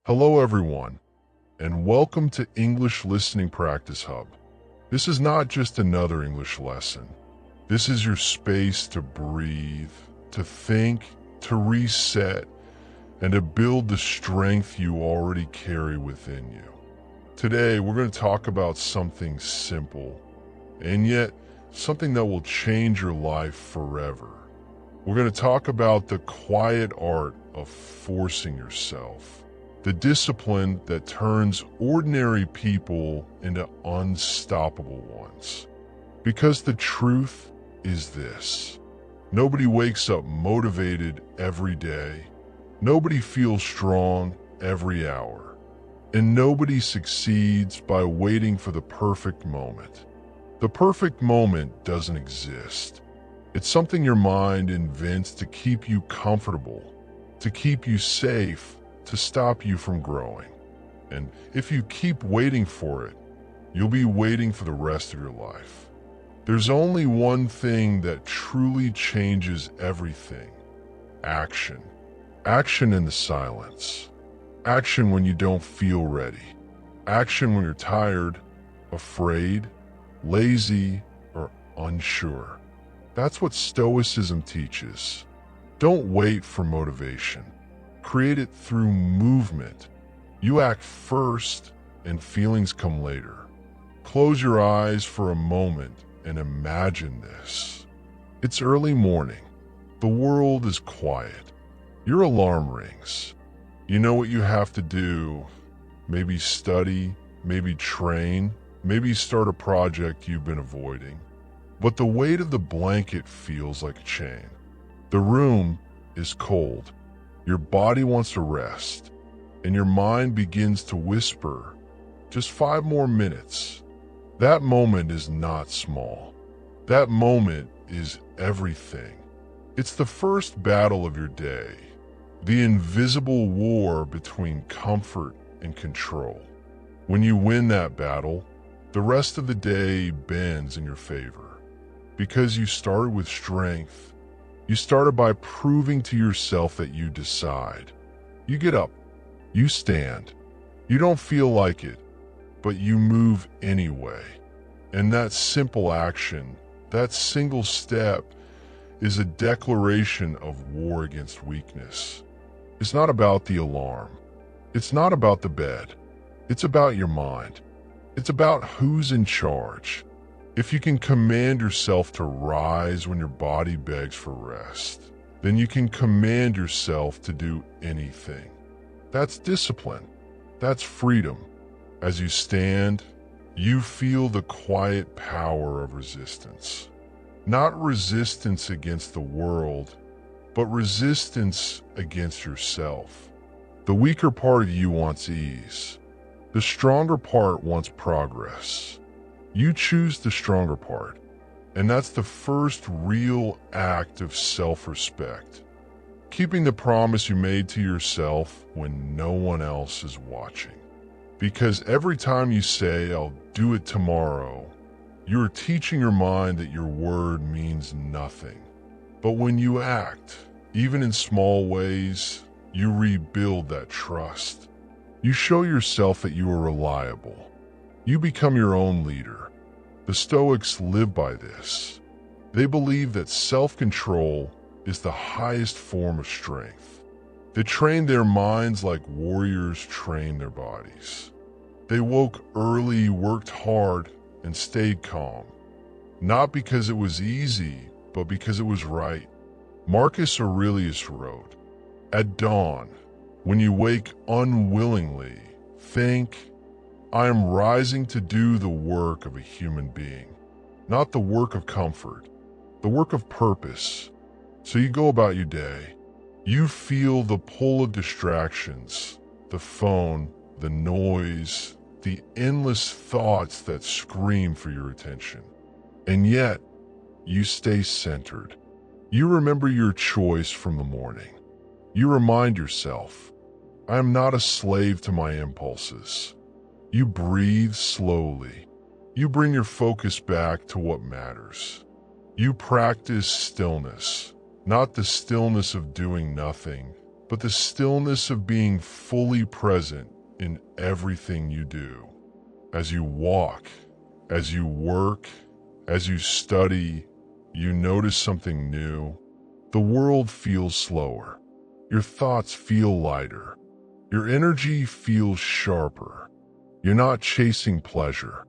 Hello everyone, and welcome to English Listening Practice Hub. This is not just another English lesson. This is your space to breathe, to think, to reset, and to build the strength you already carry within you. Today, we're going to talk about something simple, and yet something that will change your life forever. We're going to talk about the quiet art of forcing yourself. The discipline that turns ordinary people into unstoppable ones. Because the truth is this: nobody wakes up motivated every day, nobody feels strong every hour, and nobody succeeds by waiting for the perfect moment. The perfect moment doesn't exist. It's something your mind invents to keep you comfortable, to keep you safe, to stop you from growing. And if you keep waiting for it, you'll be waiting for the rest of your life. There's only one thing that truly changes everything: action. Action in the silence. Action when you don't feel ready. Action when you're tired, afraid, lazy, or unsure. That's what Stoicism teaches. Don't wait for motivation. Create it through movement. You act first and feelings come later. Close your eyes for a moment and imagine this. It's early morning. The world is quiet. Your alarm rings. You know what you have to do. Maybe study, maybe train, maybe start a project you've been avoiding. But the weight of the blanket feels like a chain. The room is cold. Your body wants to rest, and your mind begins to whisper, just 5 more minutes. That moment is not small. That moment is everything. It's the first battle of your day, the invisible war between comfort and control. When you win that battle, the rest of the day bends in your favor. Because you started with strength, you started by proving to yourself that you decide. You get up, you stand, you don't feel like it, but you move anyway. And that simple action, that single step, is a declaration of war against weakness. It's not about the alarm. It's not about the bed. It's about your mind. It's about who's in charge. If you can command yourself to rise when your body begs for rest, then you can command yourself to do anything. That's discipline. That's freedom. As you stand, you feel the quiet power of resistance. Not resistance against the world, but resistance against yourself. The weaker part of you wants ease. The stronger part wants progress. You choose the stronger part, and that's the first real act of self-respect. Keeping the promise you made to yourself when no one else is watching. Because every time you say, "I'll do it tomorrow," you're teaching your mind that your word means nothing. But when you act, even in small ways, you rebuild that trust. You show yourself that you are reliable. You become your own leader. The Stoics live by this. They believe that self-control is the highest form of strength. They trained their minds like warriors train their bodies. They woke early, worked hard, and stayed calm. Not because it was easy, but because it was right. Marcus Aurelius wrote, "At dawn, when you wake unwillingly, think, I am rising to do the work of a human being, not the work of comfort, the work of purpose." So you go about your day. You feel the pull of distractions, the phone, the noise, the endless thoughts that scream for your attention. And yet, you stay centered. You remember your choice from the morning. You remind yourself, I am not a slave to my impulses. You breathe slowly. You bring your focus back to what matters. You practice stillness, not the stillness of doing nothing, but the stillness of being fully present in everything you do. As you walk, as you work, as you study, you notice something new. The world feels slower. Your thoughts feel lighter. Your energy feels sharper. You're not chasing pleasure.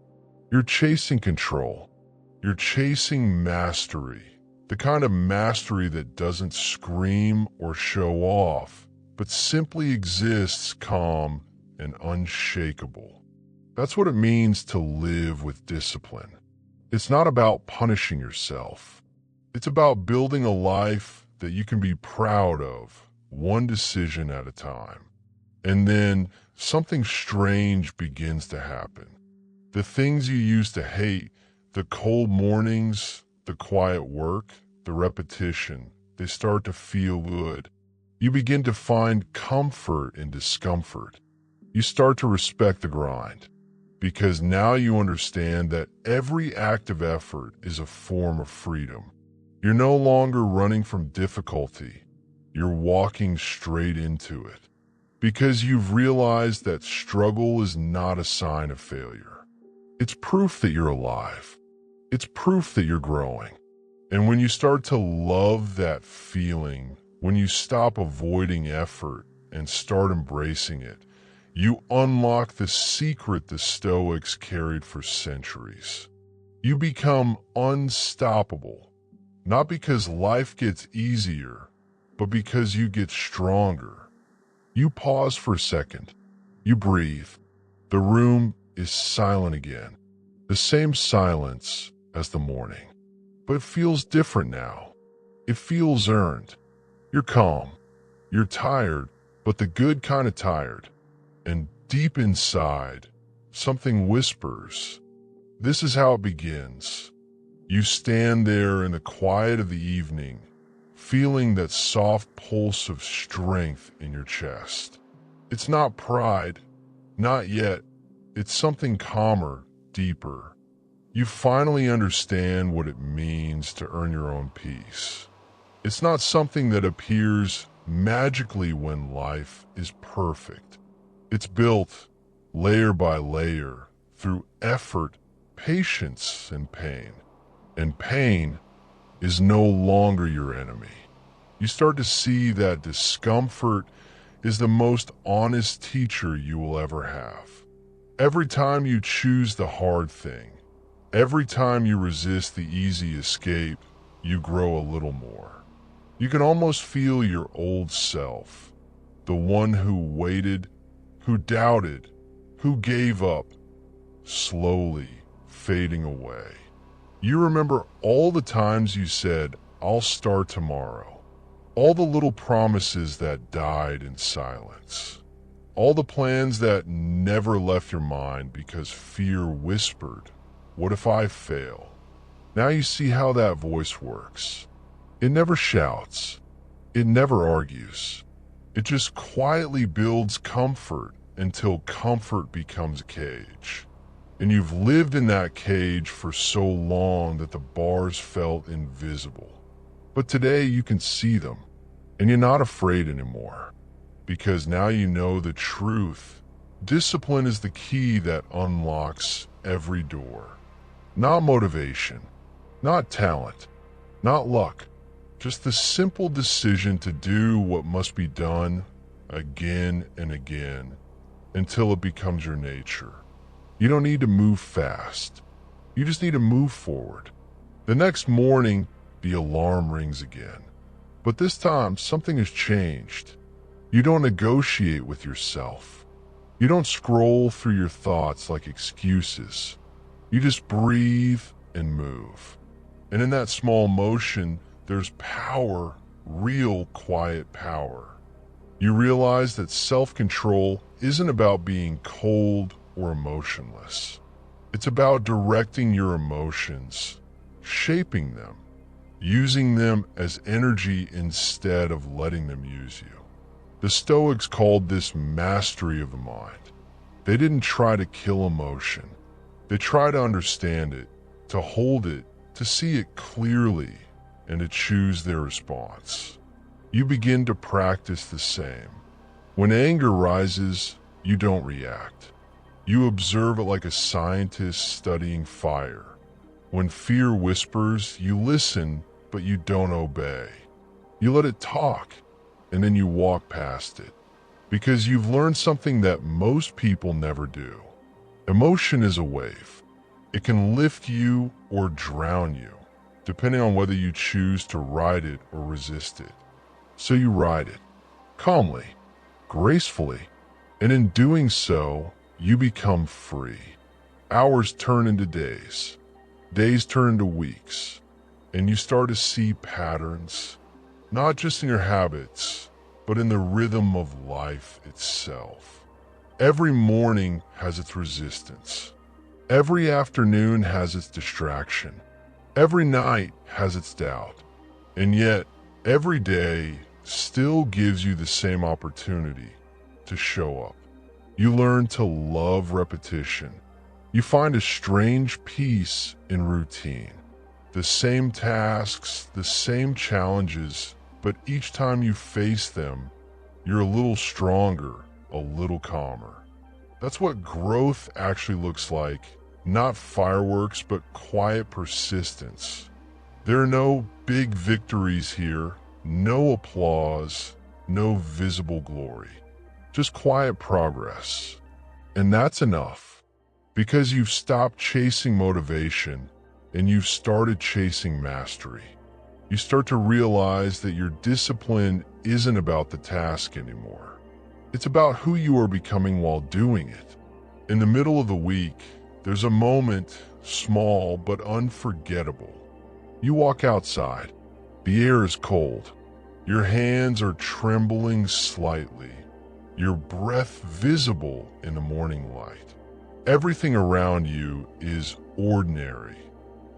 You're chasing control. You're chasing mastery. The kind of mastery that doesn't scream or show off, but simply exists calm and unshakable. That's what it means to live with discipline. It's not about punishing yourself. It's about building a life that you can be proud of, one decision at a time. And then something strange begins to happen. The things you used to hate, the cold mornings, the quiet work, the repetition, they start to feel good. You begin to find comfort in discomfort. You start to respect the grind, because now you understand that every act of effort is a form of freedom. You're no longer running from difficulty. You're walking straight into it, because you've realized that struggle is not a sign of failure. It's proof that you're alive. It's proof that you're growing. And when you start to love that feeling, when you stop avoiding effort and start embracing it, you unlock the secret the Stoics carried for centuries. You become unstoppable, not because life gets easier, but because you get stronger. You pause for a second. You breathe. The room is silent again. The same silence as the morning. But it feels different now. It feels earned. You're calm. You're tired, but the good kind of tired. And deep inside, something whispers. This is how it begins. You stand there in the quiet of the evening, feeling that soft pulse of strength in your chest. It's not pride, not yet. It's something calmer, deeper. You finally understand what it means to earn your own peace. It's not something that appears magically when life is perfect. It's built layer by layer through effort, patience, and pain. And pain is no longer your enemy. You start to see that discomfort is the most honest teacher you will ever have. Every time you choose the hard thing, every time you resist the easy escape, you grow a little more. You can almost feel your old self, the one who waited, who doubted, who gave up, slowly fading away. You remember all the times you said, "I'll start tomorrow." All the little promises that died in silence. All the plans that never left your mind because fear whispered, "What if I fail?" Now you see how that voice works. It never shouts. It never argues. It just quietly builds comfort until comfort becomes a cage. And you've lived in that cage for so long that the bars felt invisible. But today you can see them, and you're not afraid anymore, because now you know the truth. Discipline is the key that unlocks every door. Not motivation, not talent, not luck, just the simple decision to do what must be done again and again until it becomes your nature. You don't need to move fast. You just need to move forward. The next morning, the alarm rings again. But this time, something has changed. You don't negotiate with yourself. You don't scroll through your thoughts like excuses. You just breathe and move. And in that small motion, there's power, real quiet power. You realize that self-control isn't about being cold or emotionless. It's about directing your emotions, shaping them, using them as energy instead of letting them use you. The Stoics called this mastery of the mind. They didn't try to kill emotion. They tried to understand it, to hold it, to see it clearly, and to choose their response. You begin to practice the same. When anger rises, you don't react. You observe it like a scientist studying fire. When fear whispers, you listen, but you don't obey. You let it talk, and then you walk past it. Because you've learned something that most people never do. Emotion is a wave. It can lift you or drown you, depending on whether you choose to ride it or resist it. So you ride it, calmly, gracefully, and in doing so, you become free. Hours turn into days. Days turn into weeks, and you start to see patterns, not just in your habits, but in the rhythm of life itself. Every morning has its resistance. Every afternoon has its distraction. Every night has its doubt. And yet, every day still gives you the same opportunity to show up. You learn to love repetition. You find a strange peace in routine. The same tasks, the same challenges, but each time you face them, you're a little stronger, a little calmer. That's what growth actually looks like. Not fireworks, but quiet persistence. There are no big victories here, no applause, no visible glory. Just quiet progress. And that's enough, because you've stopped chasing motivation and you've started chasing mastery. You start to realize that your discipline isn't about the task anymore. It's about who you are becoming while doing it. In the middle of the week, there's a moment, small but unforgettable. You walk outside. The air is cold. Your hands are trembling slightly. Your breath visible in the morning light. Everything around you is ordinary.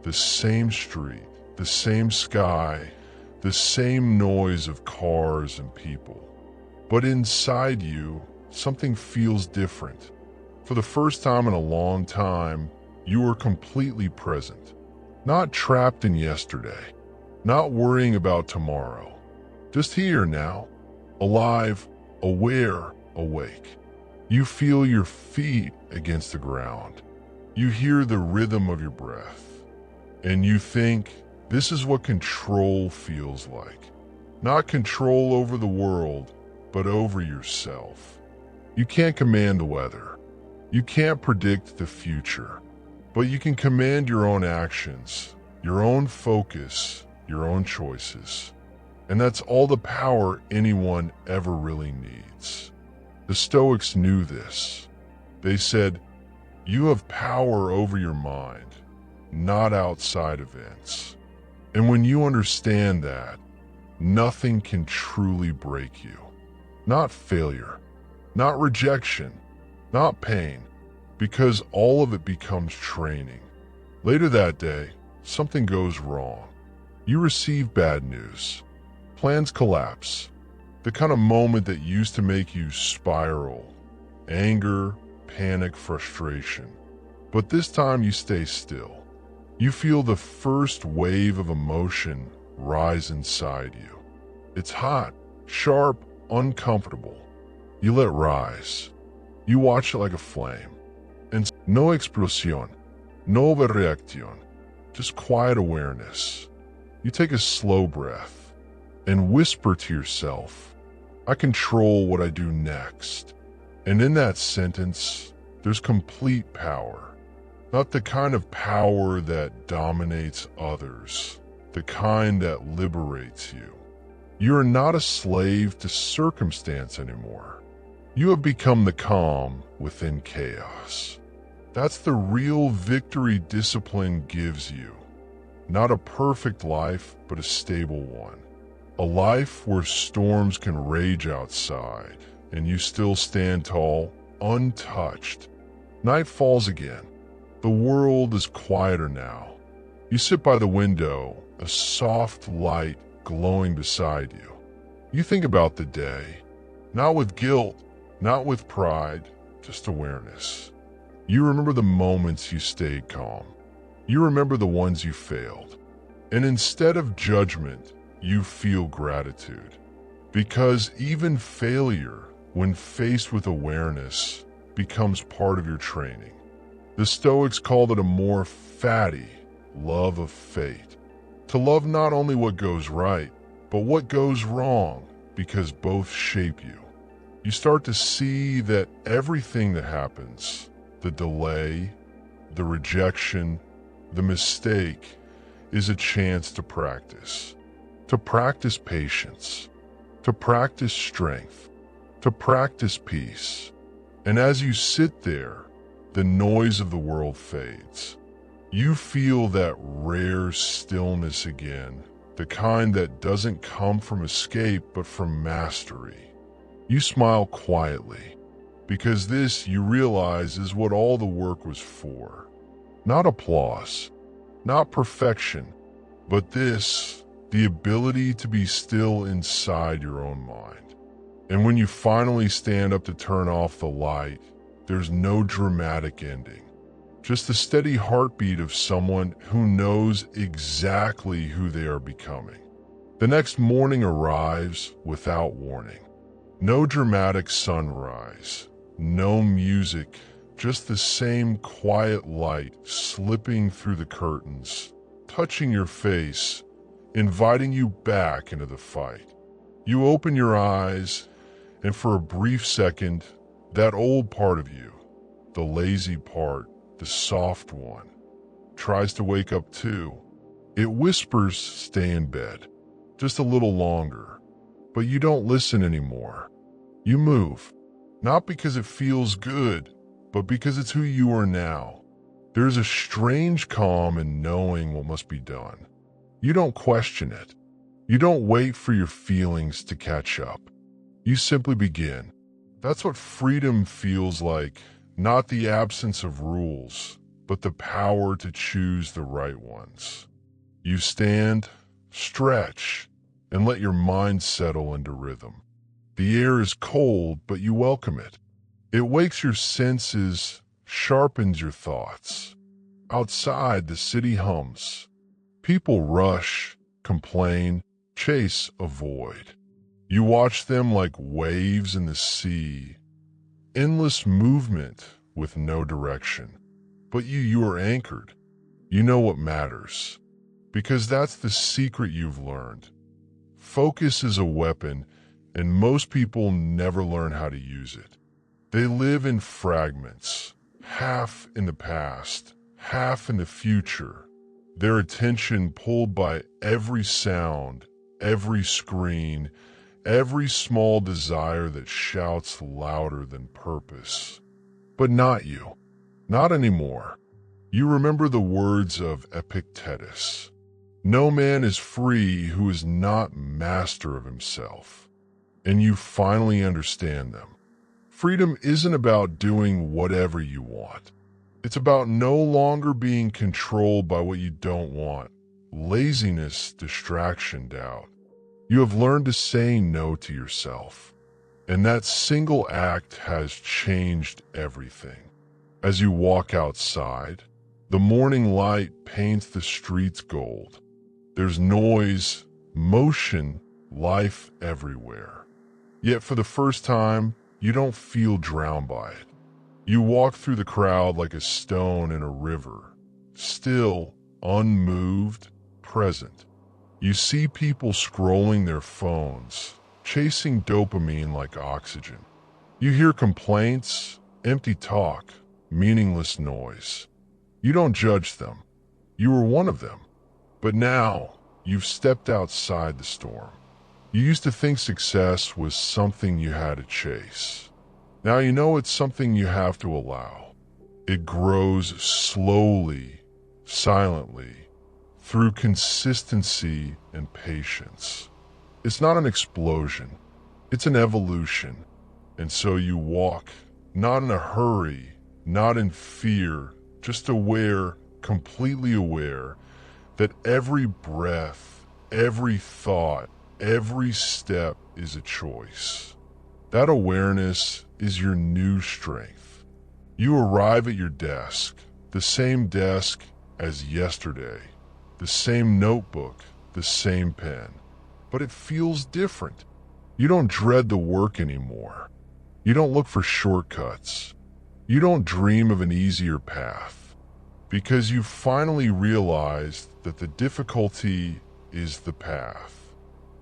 The same street, the same sky, the same noise of cars and people. But inside you, something feels different. For the first time in a long time, you are completely present. Not trapped in yesterday. Not worrying about tomorrow. Just here now. Alive, aware, awake. You feel your feet against the ground. You hear the rhythm of your breath. And you think, this is what control feels like. Not control over the world, but over yourself. You can't command the weather. You can't predict the future, but you can command your own actions, your own focus, your own choices. And that's all the power anyone ever really needs. The Stoics knew this. They said, you have power over your mind, not outside events. And when you understand that, nothing can truly break you. Not failure, not rejection, not pain, because all of it becomes training. Later that day, something goes wrong. You receive bad news. Plans collapse. The kind of moment that used to make you spiral. Anger, panic, frustration. But this time you stay still. You feel the first wave of emotion rise inside you. It's hot, sharp, uncomfortable. You let it rise. You watch it like a flame. And no explosión, no overreacción, just quiet awareness. You take a slow breath and whisper to yourself, I control what I do next. And in that sentence, there's complete power. Not the kind of power that dominates others, the kind that liberates you. You are not a slave to circumstance anymore. You have become the calm within chaos. That's the real victory discipline gives you. Not a perfect life, but a stable one. A life where storms can rage outside, and you still stand tall, untouched. Night falls again. The world is quieter now. You sit by the window, a soft light glowing beside you. You think about the day, not with guilt, not with pride, just awareness. You remember the moments you stayed calm. You remember the ones you failed. And instead of judgment, you feel gratitude. Because even failure, when faced with awareness, becomes part of your training. The Stoics called it a more fatty love of fate. To love not only what goes right, but what goes wrong, because both shape you. You start to see that everything that happens, the delay, the rejection, the mistake, is a chance to practice. To practice patience, to practice strength, to practice peace. And as you sit there, the noise of the world fades. You feel that rare stillness again, the kind that doesn't come from escape but from mastery. You smile quietly, because this, you realize, is what all the work was for. Not applause, not perfection, but this, the ability to be still inside your own mind. And when you finally stand up to turn off the light, there's no dramatic ending. Just the steady heartbeat of someone who knows exactly who they are becoming. The next morning arrives without warning. No dramatic sunrise, no music, just the same quiet light slipping through the curtains, touching your face, inviting you back into the fight. You open your eyes, and for a brief second, that old part of you, the lazy part, the soft one, tries to wake up too. It whispers, stay in bed, just a little longer. But you don't listen anymore. You move, not because it feels good, but because it's who you are now. There's a strange calm in knowing what must be done. You don't question it. You don't wait for your feelings to catch up. You simply begin. That's what freedom feels like, not the absence of rules, but the power to choose the right ones. You stand, stretch, and let your mind settle into rhythm. The air is cold, but you welcome it. It wakes your senses, sharpens your thoughts. Outside, the city hums. People rush, complain, chase, avoid. You watch them like waves in the sea. Endless movement with no direction. But you are anchored. You know what matters. Because that's the secret you've learned. Focus is a weapon, and most people never learn how to use it. They live in fragments, half in the past, half in the future. Their attention pulled by every sound, every screen, every small desire that shouts louder than purpose. But not you. Not anymore. You remember the words of Epictetus. No man is free who is not master of himself. And you finally understand them. Freedom isn't about doing whatever you want. It's about no longer being controlled by what you don't want. Laziness, distraction, doubt. You have learned to say no to yourself. And that single act has changed everything. As you walk outside, the morning light paints the streets gold. There's noise, motion, life everywhere. Yet for the first time, you don't feel drowned by it. You walk through the crowd like a stone in a river, still, unmoved, present. You see people scrolling their phones, chasing dopamine like oxygen. You hear complaints, empty talk, meaningless noise. You don't judge them. You were one of them. But now, you've stepped outside the storm. You used to think success was something you had to chase. Now you know it's something you have to allow. It grows slowly, silently, through consistency and patience. It's not an explosion. It's an evolution. And so you walk, not in a hurry, not in fear, just aware, completely aware, that every breath, every thought, every step is a choice. That awareness is your new strength. You arrive at your desk, the same desk as yesterday, the same notebook, the same pen, but it feels different. You don't dread the work anymore. You don't look for shortcuts. You don't dream of an easier path, because you've finally realized that the difficulty is the path.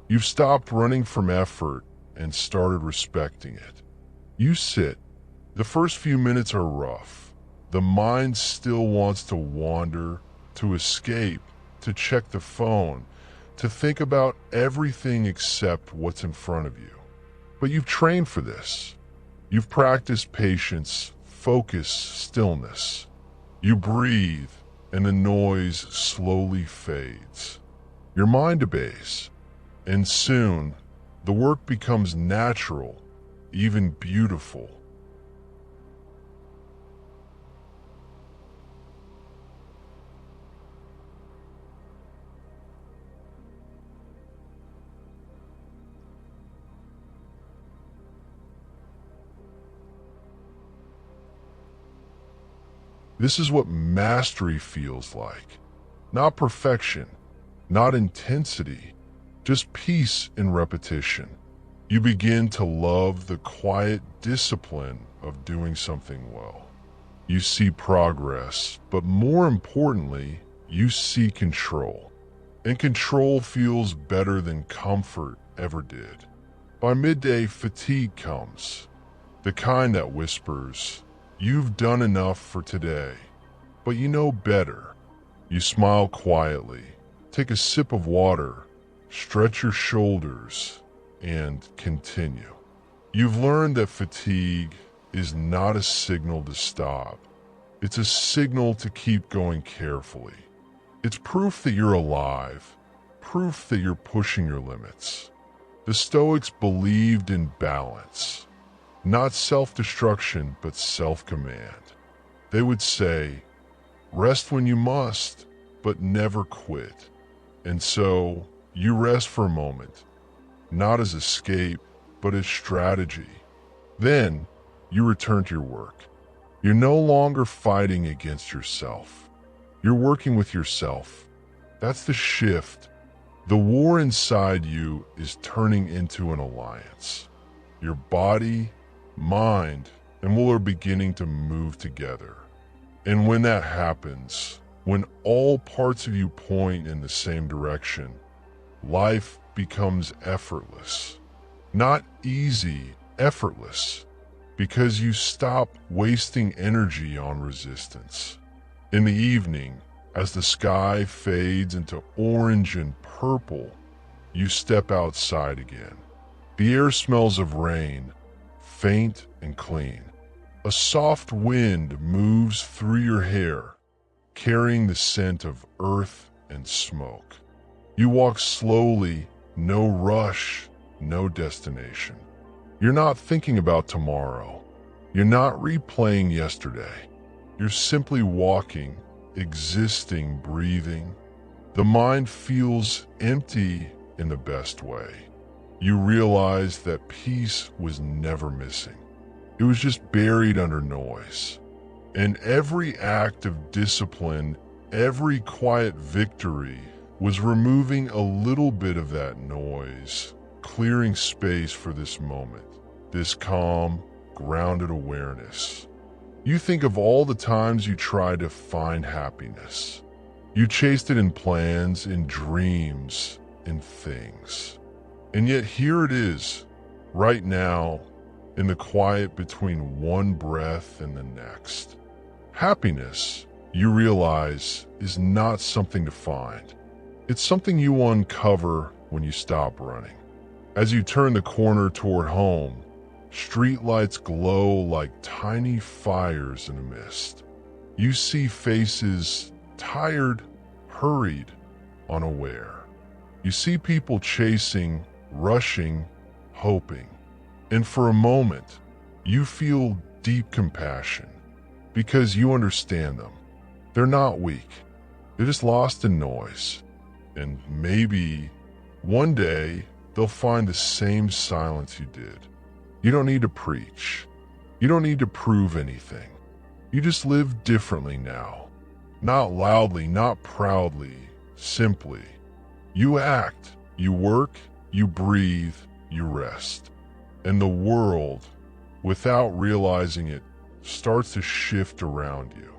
You've stopped running from effort and started respecting it. You sit. The first few minutes are rough. The mind still wants to wander, to escape, to check the phone, to think about everything except what's in front of you. But you've trained for this. You've practiced patience, focus, stillness. You breathe, and the noise slowly fades. Your mind obeys, and soon the work becomes natural, even beautiful. This is what mastery feels like. Not perfection, not intensity, just peace in repetition. You begin to love the quiet discipline of doing something well. You see progress, but more importantly, you see control. And control feels better than comfort ever did. By midday, fatigue comes, the kind that whispers, "You've done enough for today." But you know better. You smile quietly, take a sip of water, stretch your shoulders, and continue. You've learned that fatigue is not a signal to stop. It's a signal to keep going carefully. It's proof that you're alive, proof that you're pushing your limits. The Stoics believed in balance. Not self-destruction, but self-command. They would say, rest when you must, but never quit. And so, you rest for a moment, not as escape, but as strategy. Then, you return to your work. You're no longer fighting against yourself. You're working with yourself. That's the shift. The war inside you is turning into an alliance. Your body, mind, and will are beginning to move together. And when that happens, when all parts of you point in the same direction, life becomes effortless. Not easy, effortless, because you stop wasting energy on resistance. In the evening, as the sky fades into orange and purple, you step outside again. The air smells of rain, faint and clean. A soft wind moves through your hair, carrying the scent of earth and smoke. You walk slowly, no rush, no destination. You're not thinking about tomorrow. You're not replaying yesterday. You're simply walking, existing, breathing. The mind feels empty in the best way. You realize that peace was never missing. It was just buried under noise. And every act of discipline, every quiet victory was removing a little bit of that noise, clearing space for this moment, this calm, grounded awareness. You think of all the times you tried to find happiness. You chased it in plans, in dreams, in things. And yet here it is, right now, in the quiet between one breath and the next. Happiness, you realize, is not something to find. It's something you uncover when you stop running. As you turn the corner toward home, streetlights glow like tiny fires in a mist. You see faces tired, hurried, unaware. You see people chasing, rushing, hoping. And for a moment, you feel deep compassion because you understand them. They're not weak. They're just lost in noise. And maybe one day they'll find the same silence you did. You don't need to preach. You don't need to prove anything. You just live differently now. Not loudly, not proudly, simply. You act, you work, you breathe, you rest. And the world, without realizing it, starts to shift around you.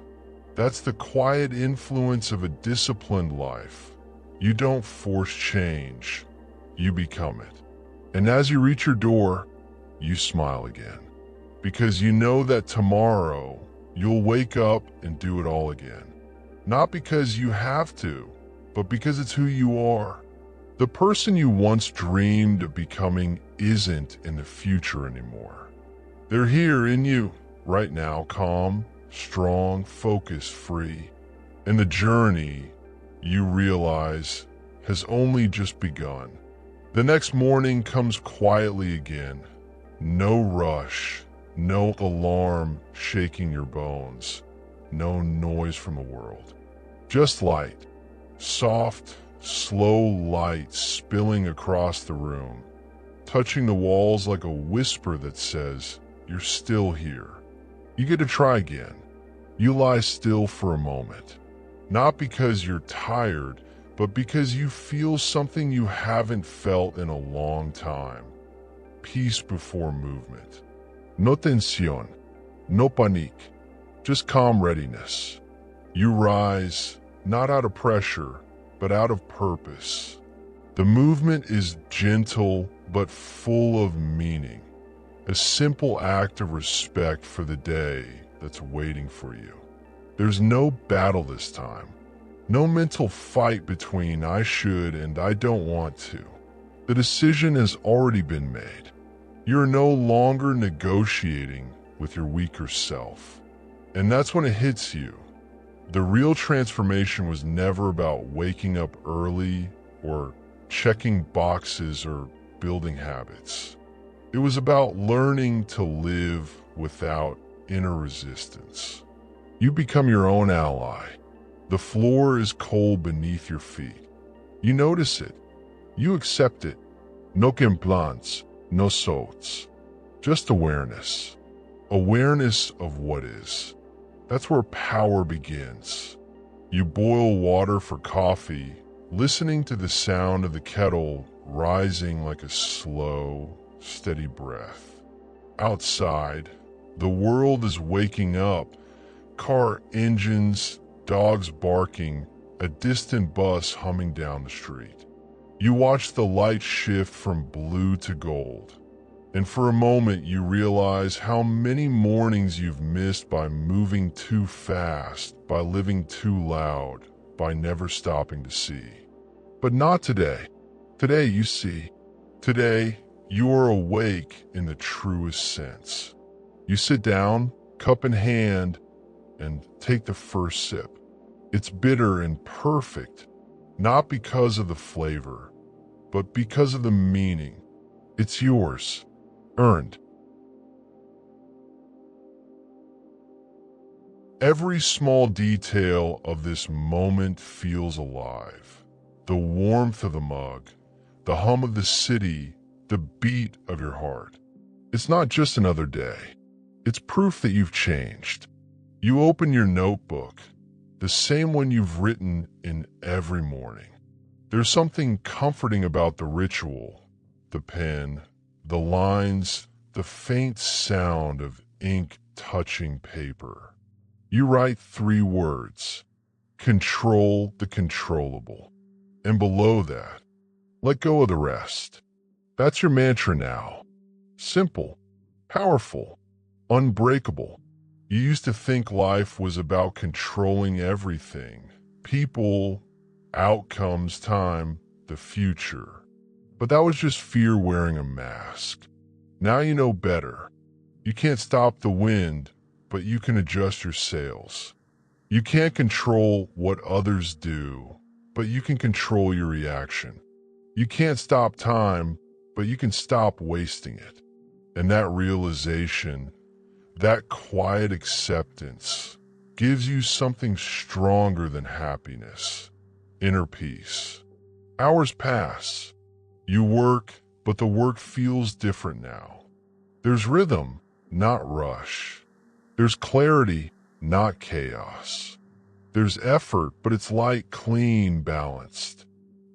That's the quiet influence of a disciplined life. You don't force change, you become it. And as you reach your door, you smile again. Because you know that tomorrow, you'll wake up and do it all again. Not because you have to, but because it's who you are. The person you once dreamed of becoming isn't in the future anymore. They're here in you, right now, calm, strong, focused, free. And the journey, you realize, has only just begun. The next morning comes quietly again. No rush, no alarm shaking your bones, no noise from the world. Just light, soft, slow light spilling across the room, touching the walls like a whisper that says, "You're still here." You get to try again. You lie still for a moment, not because you're tired, but because you feel something you haven't felt in a long time. Peace before movement. No tensión, no panique, just calm readiness. You rise, not out of pressure, but out of purpose. The movement is gentle but full of meaning, a simple act of respect for the day that's waiting for you. There's no battle this time, no mental fight between I should and I don't want to. The decision has already been made. You're no longer negotiating with your weaker self. And that's when it hits you. The real transformation was never about waking up early or checking boxes or building habits. It was about learning to live without inner resistance. You become your own ally. The floor is cold beneath your feet. You notice it. You accept it. No complaints, no sots. Just awareness. Awareness of what is. That's where power begins. You boil water for coffee, listening to the sound of the kettle rising like a slow, steady breath. Outside, the world is waking up. Car engines, dogs barking, a distant bus humming down the street. You watch the light shift from blue to gold. And for a moment you realize how many mornings you've missed by moving too fast, by living too loud, by never stopping to see. But not today. Today you see. Today you are awake in the truest sense. You sit down, cup in hand, and take the first sip. It's bitter and perfect, not because of the flavor, but because of the meaning. It's yours. Earned. Every small detail of this moment feels alive. The warmth of the mug, the hum of the city, the beat of your heart. It's not just another day. It's proof that you've changed. You open your notebook, the same one you've written in every morning. There's something comforting about the ritual, the pen, the lines, the faint sound of ink touching paper. You write 3 words: control the controllable. And below that, let go of the rest. That's your mantra now. Simple, powerful, unbreakable. You used to think life was about controlling everything. People, outcomes, time, the future. But that was just fear wearing a mask. Now you know better. You can't stop the wind, but you can adjust your sails. You can't control what others do, but you can control your reaction. You can't stop time, but you can stop wasting it. And that realization, that quiet acceptance, gives you something stronger than happiness, inner peace. Hours pass. You work, but the work feels different now. There's rhythm, not rush. There's clarity, not chaos. There's effort, but it's light, clean, balanced.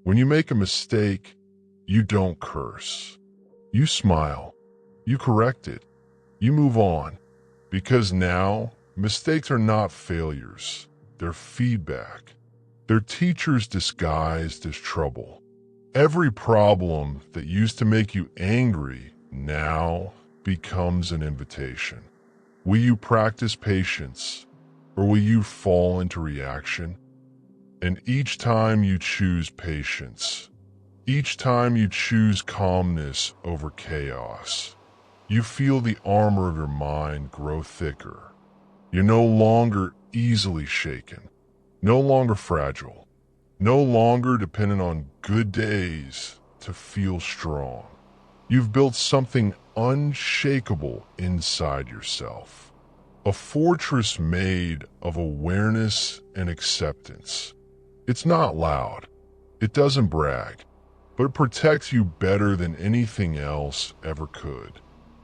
When you make a mistake, you don't curse. You smile. You correct it. You move on. Because now, mistakes are not failures. They're feedback. They're teachers disguised as trouble. Every problem that used to make you angry now becomes an invitation. Will you practice patience, or will you fall into reaction? And each time you choose patience, each time you choose calmness over chaos, you feel the armor of your mind grow thicker. You're no longer easily shaken, no longer fragile, no longer dependent on good days to feel strong. You've built something unshakable inside yourself, a fortress made of awareness and acceptance. It's not loud, it doesn't brag, but it protects you better than anything else ever could.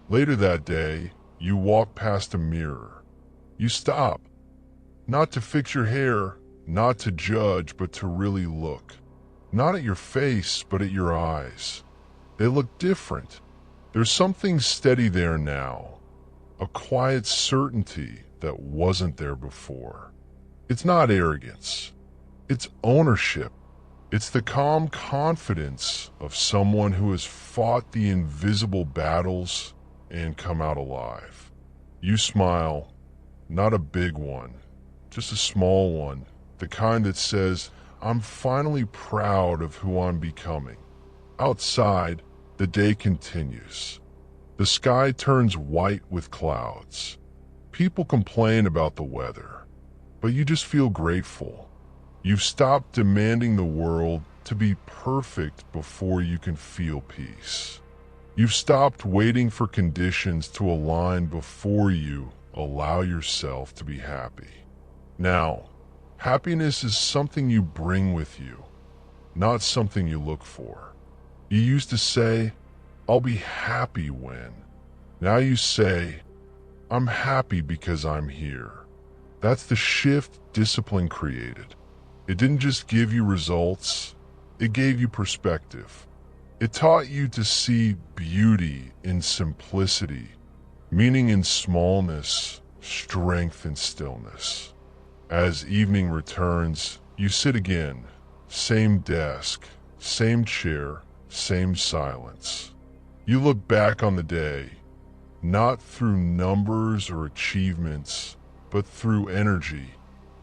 Later that day, you walk past a mirror. You stop, not to fix your hair, not to judge, but to really look. Not at your face, but at your eyes. They look different. There's something steady there now, a quiet certainty that wasn't there before. It's not arrogance. It's ownership. It's the calm confidence of someone who has fought the invisible battles and come out alive. You smile, not a big one, just a small one, the kind that says, I'm finally proud of who I'm becoming. Outside, the day continues. The sky turns white with clouds. People complain about the weather, but you just feel grateful. You've stopped demanding the world to be perfect before you can feel peace. You've stopped waiting for conditions to align before you allow yourself to be happy. Now, happiness is something you bring with you, not something you look for. You used to say, I'll be happy when. Now you say, I'm happy because I'm here. That's the shift discipline created. It didn't just give you results, it gave you perspective. It taught you to see beauty in simplicity, meaning in smallness, strength in stillness. As evening returns, you sit again, same desk, same chair, same silence. You look back on the day, not through numbers or achievements, but through energy.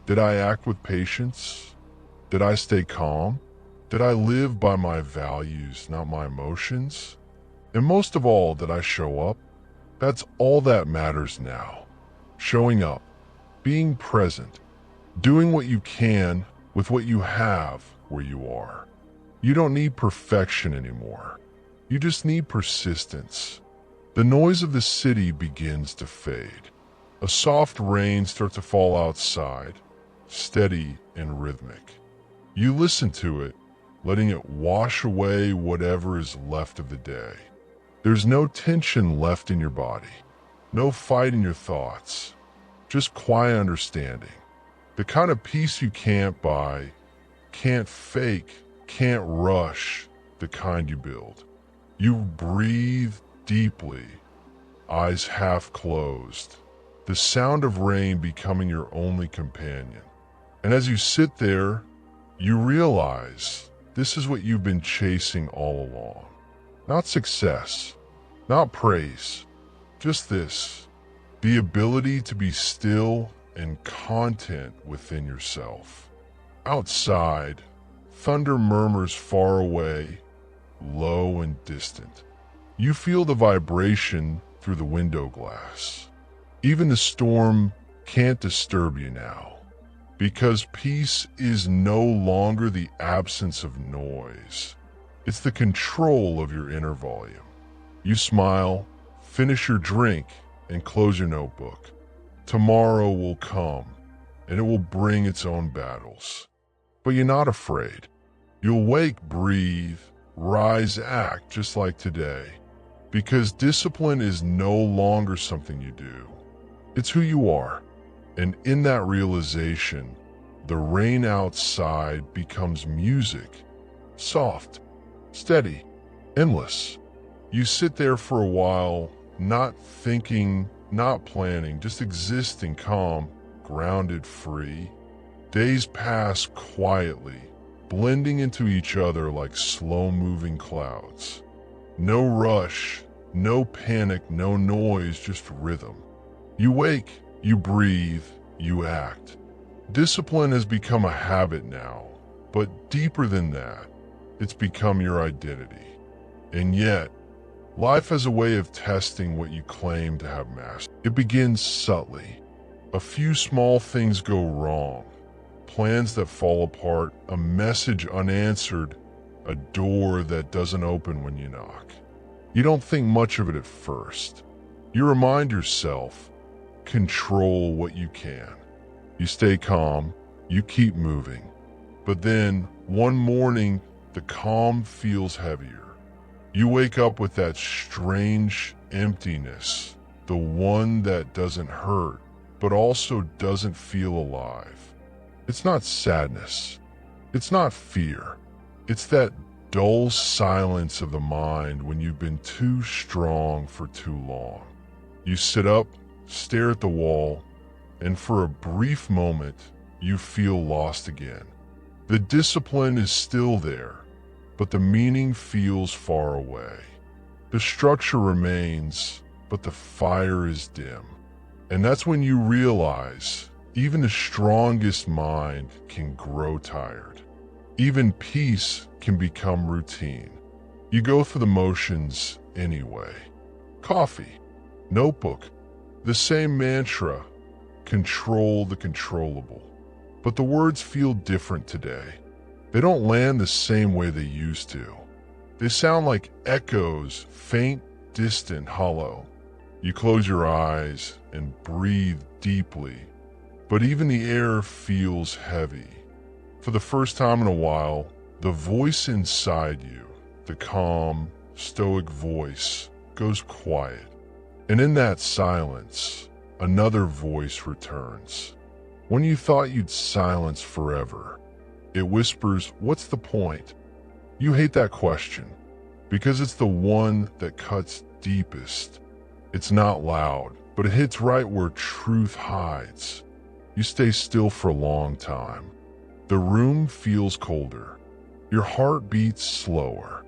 Did I act with patience? Did I stay calm? Did I live by my values, not my emotions? And most of all, did I show up? That's all that matters now. Showing up, being present, doing what you can with what you have where you are. You don't need perfection anymore. You just need persistence. The noise of the city begins to fade. A soft rain starts to fall outside, steady and rhythmic. You listen to it, letting it wash away whatever is left of the day. There's no tension left in your body, no fight in your thoughts, just quiet understanding. The kind of peace you can't buy, can't fake, can't rush, the kind you build. You breathe deeply, eyes half closed, the sound of rain becoming your only companion. And as you sit there, you realize this is what you've been chasing all along. Not success, not praise, just this, the ability to be still and content within yourself. Outside, thunder murmurs far away, low and distant. You feel the vibration through the window glass. Even the storm can't disturb you now, because peace is no longer the absence of noise. It's the control of your inner volume. You smile, finish your drink, and close your notebook. Tomorrow will come, and it will bring its own battles. But you're not afraid. You'll wake, breathe, rise, act just like today. Because discipline is no longer something you do. It's who you are. And in that realization, the rain outside becomes music, soft, steady, endless. You sit there for a while, not thinking, not planning, just existing, calm, grounded, free. Days pass quietly, blending into each other like slow-moving clouds. No rush, no panic, no noise, just rhythm. You wake, you breathe, you act. Discipline has become a habit now, but deeper than that, it's become your identity. And yet, life has a way of testing what you claim to have mastered. It begins subtly. A few small things go wrong. Plans that fall apart, a message unanswered, a door that doesn't open when you knock. You don't think much of it at first. You remind yourself, control what you can. You stay calm, you keep moving. But then, one morning, the calm feels heavier. You wake up with that strange emptiness, the one that doesn't hurt, but also doesn't feel alive. It's not sadness. It's not fear. It's that dull silence of the mind when you've been too strong for too long. You sit up, stare at the wall, and for a brief moment, you feel lost again. The discipline is still there, but the meaning feels far away. The structure remains, but the fire is dim. And that's when you realize even the strongest mind can grow tired. Even peace can become routine. You go through the motions anyway. Coffee, notebook, the same mantra, control the controllable. But the words feel different today. They don't land the same way they used to. They sound like echoes, faint, distant, hollow. You close your eyes and breathe deeply, but even the air feels heavy. For the first time in a while, the voice inside you, the calm, stoic voice, goes quiet. And in that silence, another voice returns. When you thought you'd silence forever, it whispers, "What's the point?" You hate that question because it's the one that cuts deepest. It's not loud, but it hits right where truth hides. You stay still for a long time. The room feels colder. Your heart beats slower.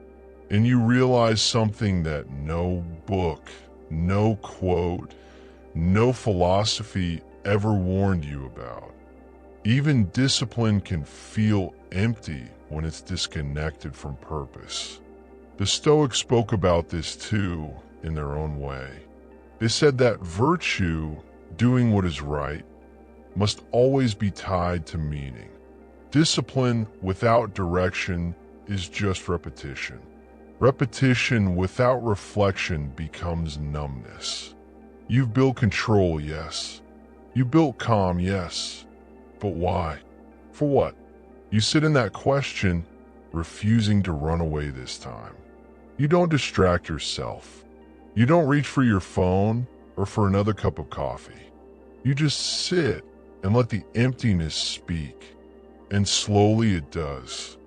And you realize something that no book, no quote, no philosophy ever warned you about. Even discipline can feel empty when it's disconnected from purpose. The Stoics spoke about this too in their own way. They said that virtue, doing what is right, must always be tied to meaning. Discipline without direction is just repetition. Repetition without reflection becomes numbness. You've built control, yes. You built calm, yes. But why? For what? You sit in that question, refusing to run away this time. You don't distract yourself. You don't reach for your phone or for another cup of coffee. You just sit and let the emptiness speak. And slowly it does.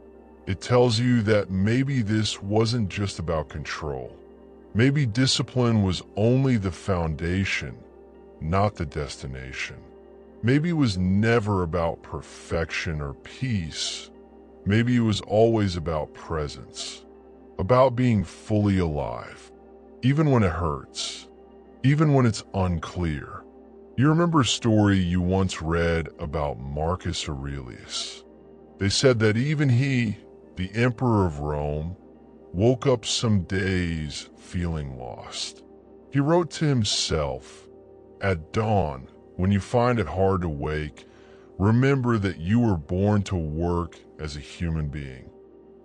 It tells you that maybe this wasn't just about control. Maybe discipline was only the foundation, not the destination. Maybe it was never about perfection or peace. Maybe it was always about presence, about being fully alive, even when it hurts, even when it's unclear. You remember a story you once read about Marcus Aurelius. They said that even he, the emperor of Rome, woke up some days feeling lost. He wrote to himself, "At dawn, when you find it hard to wake, remember that you were born to work as a human being.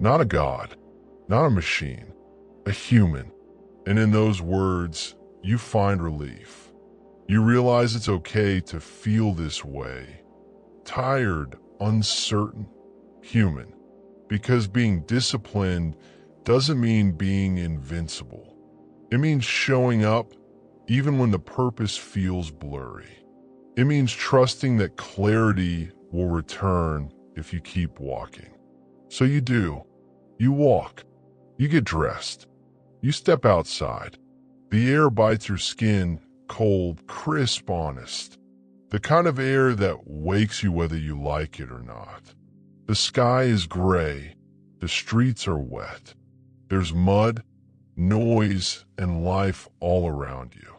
Not a god, not a machine, a human. And in those words, you find relief. You realize it's okay to feel this way. Tired, uncertain, human. Because being disciplined doesn't mean being invincible. It means showing up even when the purpose feels blurry. It means trusting that clarity will return if you keep walking. So you do. You walk. You get dressed. You step outside. The air bites your skin, cold, crisp, honest. The kind of air that wakes you whether you like it or not. The sky is gray. The streets are wet. There's mud, noise, and life all around you.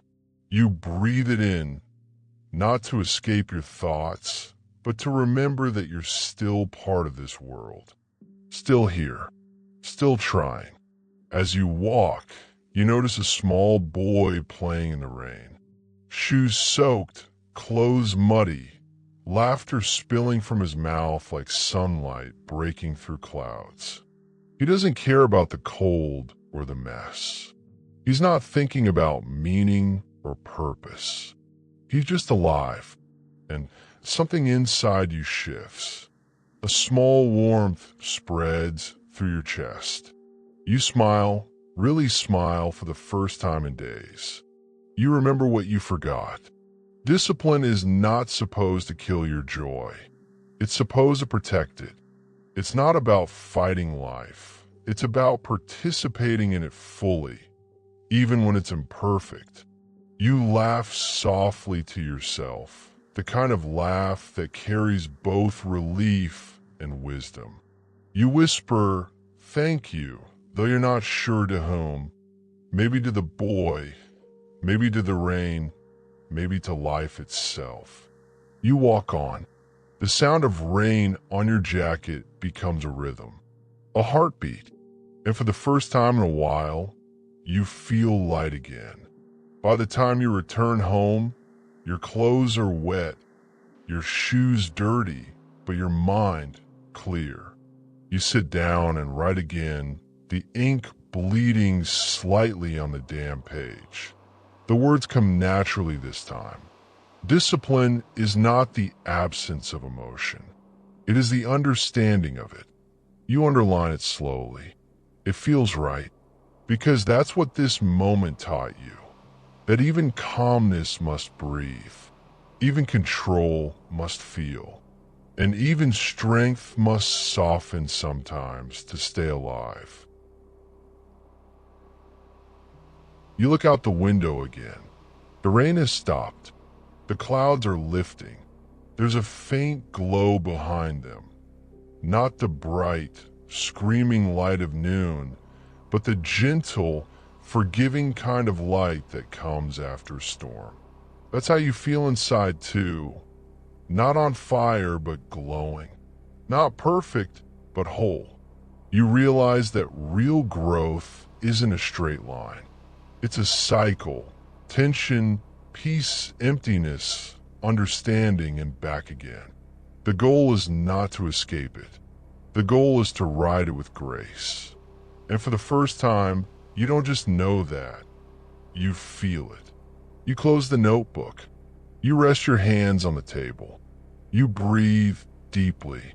You breathe it in, not to escape your thoughts, but to remember that you're still part of this world. Still here. Still trying. As you walk, you notice a small boy playing in the rain. Shoes soaked, clothes muddy, laughter spilling from his mouth like sunlight breaking through clouds. He doesn't care about the cold or the mess. He's not thinking about meaning or purpose. He's just alive, and something inside you shifts. A small warmth spreads through your chest. You smile, really smile for the first time in days. You remember what you forgot. Discipline is not supposed to kill your joy. It's supposed to protect it. It's not about fighting life. It's about participating in it fully, even when it's imperfect. You laugh softly to yourself, the kind of laugh that carries both relief and wisdom. You whisper, "Thank you," though you're not sure to whom. Maybe to the boy, maybe to the rain, maybe to life itself. You walk on. The sound of rain on your jacket becomes a rhythm, a heartbeat, and for the first time in a while, you feel light again. By the time you return home, your clothes are wet, your shoes dirty, but your mind clear. You sit down and write again, the ink bleeding slightly on the damn page. The words come naturally this time. Discipline is not the absence of emotion. It is the understanding of it. You underline it slowly. It feels right, because that's what this moment taught you. That even calmness must breathe. Even control must feel. And even strength must soften sometimes to stay alive. You look out the window again. The rain has stopped. The clouds are lifting. There's a faint glow behind them. Not the bright, screaming light of noon, but the gentle, forgiving kind of light that comes after a storm. That's how you feel inside too. Not on fire, but glowing. Not perfect, but whole. You realize that real growth isn't a straight line. It's a cycle. Tension, peace, emptiness, understanding, and back again. The goal is not to escape it. The goal is to ride it with grace. And for the first time, you don't just know that. You feel it. You close the notebook. You rest your hands on the table. You breathe deeply.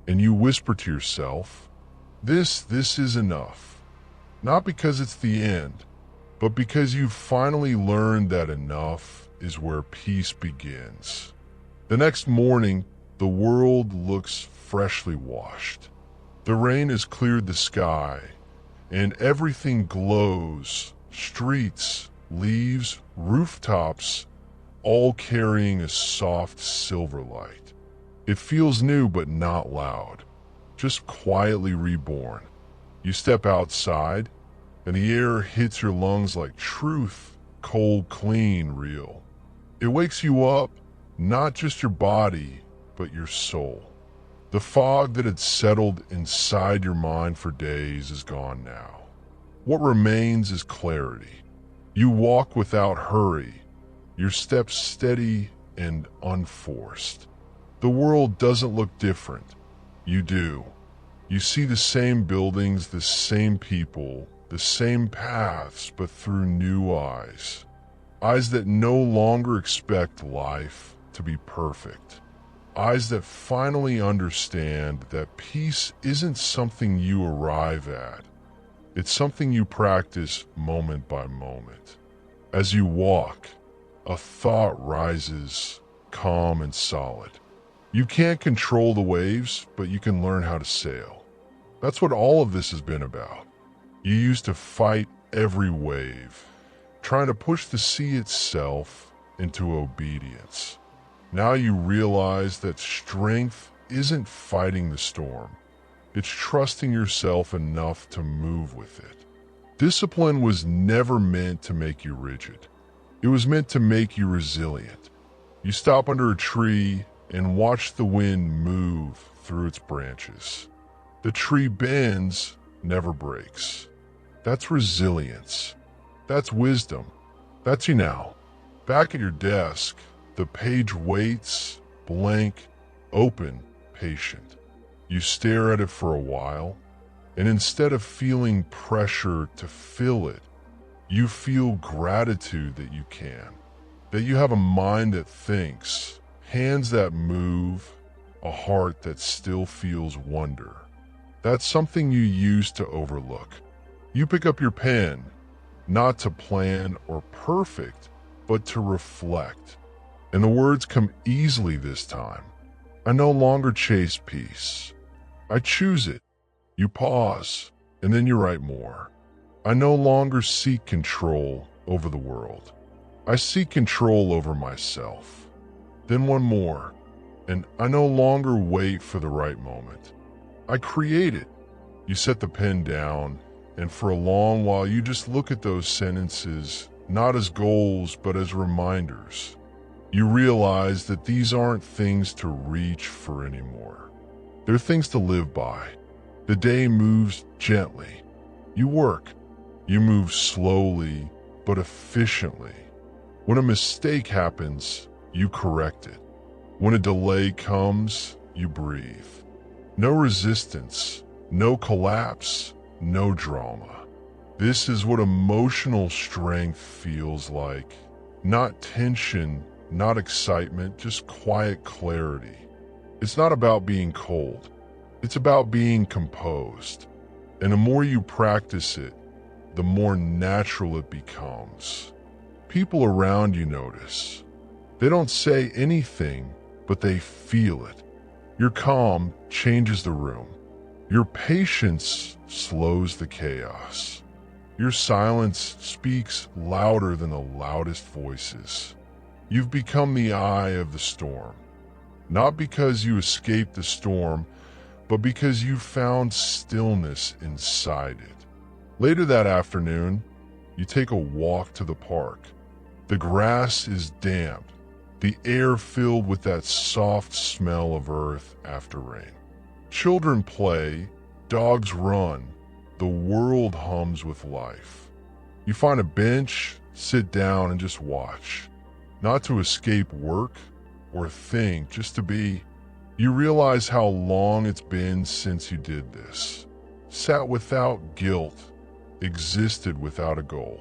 And you whisper to yourself, this is enough. Not because it's the end, but because you've finally learned that enough is where peace begins. The next morning, the world looks freshly washed. The rain has cleared the sky, and everything glows. Streets, leaves, rooftops, all carrying a soft silver light. It feels new but not loud, just quietly reborn. You step outside, and the air hits your lungs like truth, cold, clean, real. It wakes you up, not just your body, but your soul. The fog that had settled inside your mind for days is gone now. What remains is clarity. You walk without hurry, your steps steady and unforced. The world doesn't look different. You do. You see the same buildings, the same people, the same paths, but through new eyes. Eyes that no longer expect life to be perfect. Eyes that finally understand that peace isn't something you arrive at. It's something you practice moment by moment. As you walk, a thought rises, calm and solid. You can't control the waves, but you can learn how to sail. That's what all of this has been about. You used to fight every wave, trying to push the sea itself into obedience. Now you realize that strength isn't fighting the storm. It's trusting yourself enough to move with it. Discipline was never meant to make you rigid. It was meant to make you resilient. You stop under a tree and watch the wind move through its branches. The tree bends, never breaks. That's resilience. That's wisdom. That's you now. Back at your desk, the page waits, blank, open, patient. You stare at it for a while, and instead of feeling pressure to fill it, you feel gratitude that you can, that you have a mind that thinks, hands that move, a heart that still feels wonder. That's something you used to overlook. You pick up your pen, not to plan or perfect, but to reflect. And the words come easily this time. I no longer chase peace. I choose it. You pause, and then you write more. I no longer seek control over the world. I seek control over myself. Then one more, and I no longer wait for the right moment. I create it. You set the pen down, and for a long while you just look at those sentences, not as goals, but as reminders. You realize that these aren't things to reach for anymore. They're things to live by. The day moves gently. You work. You move slowly, but efficiently. When a mistake happens, you correct it. When a delay comes, you breathe. No resistance, no collapse, no drama. This is what emotional strength feels like. Not tension, not excitement, just quiet clarity. It's not about being cold. It's about being composed. And the more you practice it, the more natural it becomes. People around you notice. They don't say anything, but they feel it. Your calm changes the room. Your patience slows the chaos. Your silence speaks louder than the loudest voices. You've become the eye of the storm, not because you escaped the storm, but because you found stillness inside it. Later that afternoon, you take a walk to the park. The grass is damp, the air filled with that soft smell of earth after rain. Children play, dogs run, the world hums with life. You find a bench, sit down, and just watch. Not to escape work or think, just to be. You realize how long it's been since you did this. Sat without guilt, existed without a goal.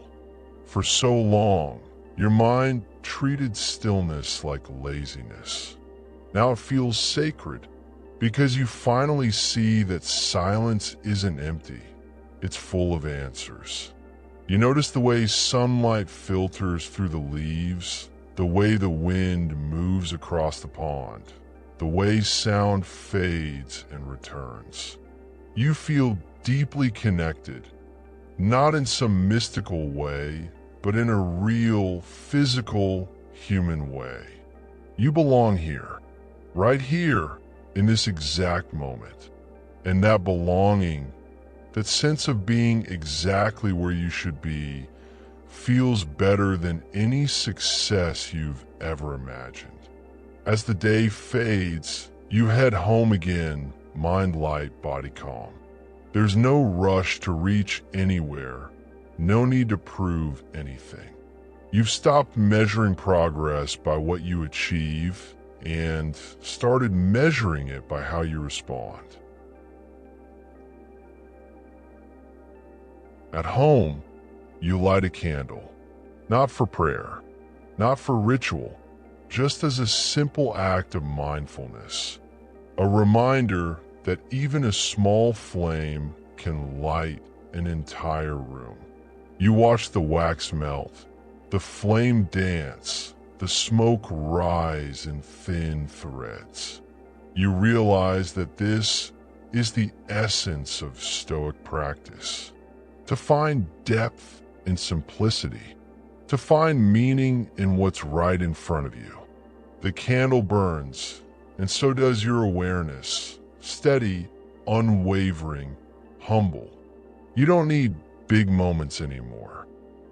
For so long, your mind treated stillness like laziness. Now it feels sacred because you finally see that silence isn't empty. It's full of answers. You notice the way sunlight filters through the leaves, the way the wind moves across the pond, the way sound fades and returns. You feel deeply connected, not in some mystical way, but in a real, physical, human way. You belong here, right here, in this exact moment. And that belonging, that sense of being exactly where you should be, feels better than any success you've ever imagined. As the day fades, you head home again, mind light, body calm. There's no rush to reach anywhere, no need to prove anything. You've stopped measuring progress by what you achieve and started measuring it by how you respond. At home, you light a candle, not for prayer, not for ritual, just as a simple act of mindfulness, a reminder that even a small flame can light an entire room. You watch the wax melt, the flame dance, the smoke rise in thin threads. You realize that this is the essence of Stoic practice. To find depth in simplicity, to find meaning in what's right in front of you. The candle burns, and so does your awareness, steady, unwavering, humble. You don't need big moments anymore.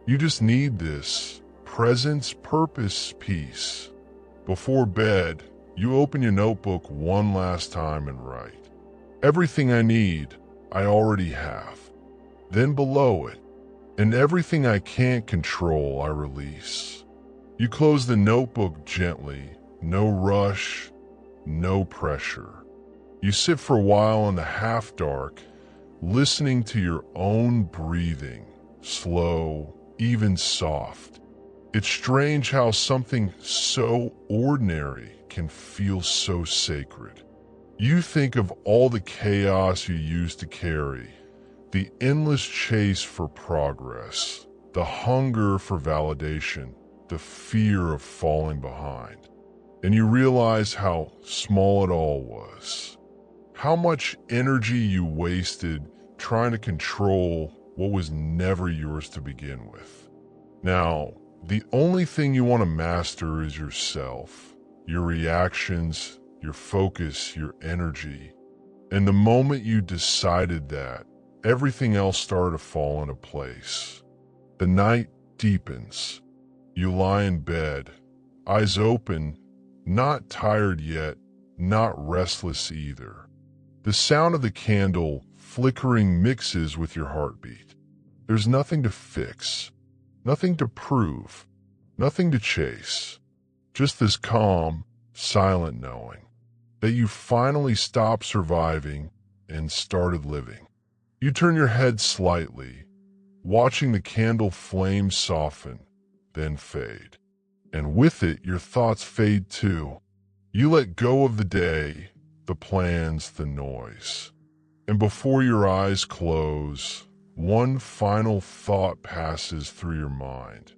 You just need this presence, purpose, peace. Before bed, you open your notebook one last time and write, "Everything I need, I already have." Then below it, "And everything I can't control, I release." You close the notebook gently, no rush, no pressure. You sit for a while in the half-dark, listening to your own breathing, slow, even soft. It's strange how something so ordinary can feel so sacred. You think of all the chaos you used to carry, the endless chase for progress, the hunger for validation, the fear of falling behind, and you realize how small it all was. How much energy you wasted trying to control what was never yours to begin with. Now, the only thing you want to master is yourself, your reactions, your focus, your energy. And the moment you decided that, everything else started to fall into place. The night deepens. You lie in bed, eyes open, not tired yet, not restless either. The sound of the candle flickering mixes with your heartbeat. There's nothing to fix, nothing to prove, nothing to chase. Just this calm, silent knowing that you finally stopped surviving and started living. You turn your head slightly, watching the candle flame soften, then fade. And with it, your thoughts fade too. You let go of the day, the plans, the noise. And before your eyes close, one final thought passes through your mind.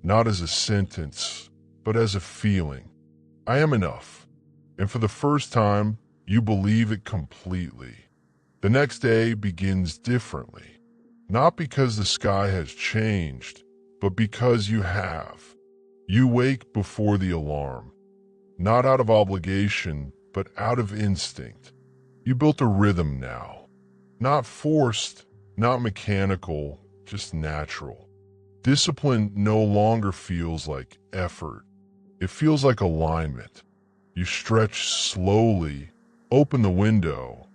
Not as a sentence, but as a feeling. I am enough. And for the first time, you believe it completely. The next day begins differently. Not because the sky has changed, but because you have. You wake before the alarm. Not out of obligation, but out of instinct. You built a rhythm now. Not forced, not mechanical, just natural. Discipline no longer feels like effort. It feels like alignment. You stretch slowly, open the window,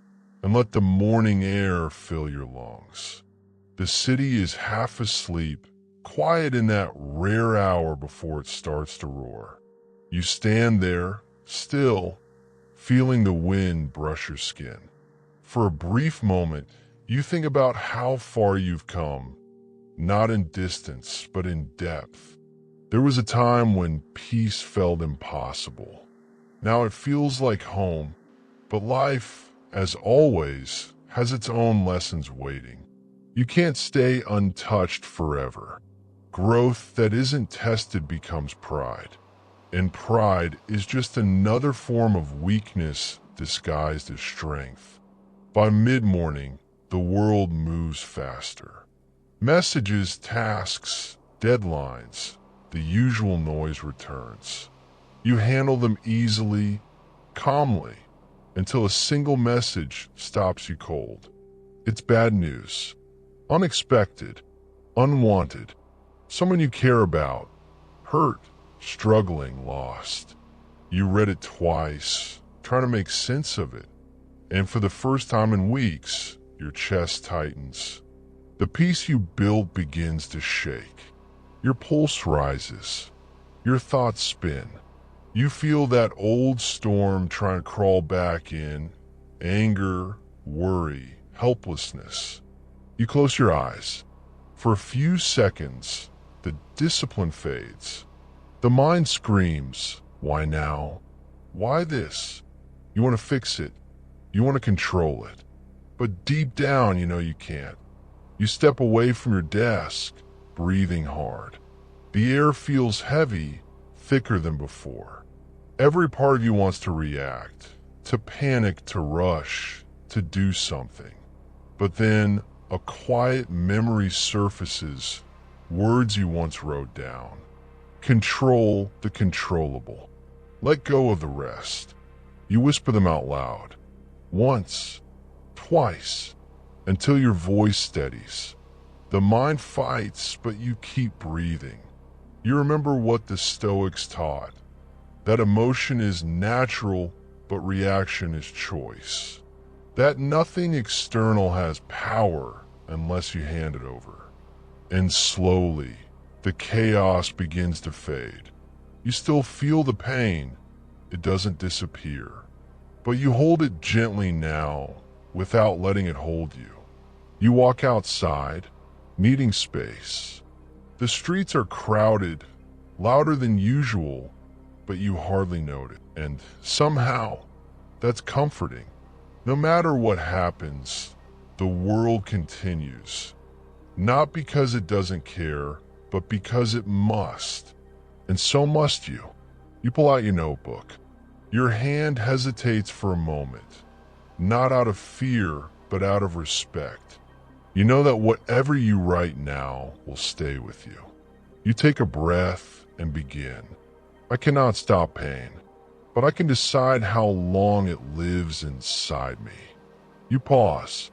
and let the morning air fill your lungs. The city is half asleep, quiet in that rare hour before it starts to roar. You stand there, still, feeling the wind brush your skin. For a brief moment, you think about how far you've come, not in distance, but in depth. There was a time when peace felt impossible. Now it feels like home, but life, as always, has its own lessons waiting. You can't stay untouched forever. Growth that isn't tested becomes pride. And pride is just another form of weakness disguised as strength. By mid-morning, the world moves faster. Messages, tasks, deadlines, the usual noise returns. You handle them easily, calmly, until a single message stops you cold. It's bad news, unexpected, unwanted. Someone you care about, hurt, struggling, lost. You read it twice, trying to make sense of it. And for the first time in weeks, your chest tightens. The peace you built begins to shake. Your pulse rises. Your thoughts spin. You feel that old storm trying to crawl back in. Anger, worry, helplessness. You close your eyes. For a few seconds, the discipline fades. The mind screams, why now? Why this? You want to fix it. You want to control it. But deep down, you know you can't. You step away from your desk, breathing hard. The air feels heavy, thicker than before. Every part of you wants to react, to panic, to rush, to do something. But then a quiet memory surfaces, words you once wrote down. Control the controllable. Let go of the rest. You whisper them out loud. Once, twice, until your voice steadies. The mind fights, but you keep breathing. You remember what the Stoics taught, that emotion is natural, but reaction is choice. That nothing external has power unless you hand it over. And slowly, the chaos begins to fade. You still feel the pain. It doesn't disappear. But you hold it gently now, without letting it hold you. You walk outside, needing space. The streets are crowded, louder than usual, but you hardly notice. And somehow, that's comforting. No matter what happens, the world continues. Not because it doesn't care, but because it must. And so must you. You pull out your notebook. Your hand hesitates for a moment, not out of fear, but out of respect. You know that whatever you write now will stay with you. You take a breath and begin. I cannot stop pain, but I can decide how long it lives inside me. You pause.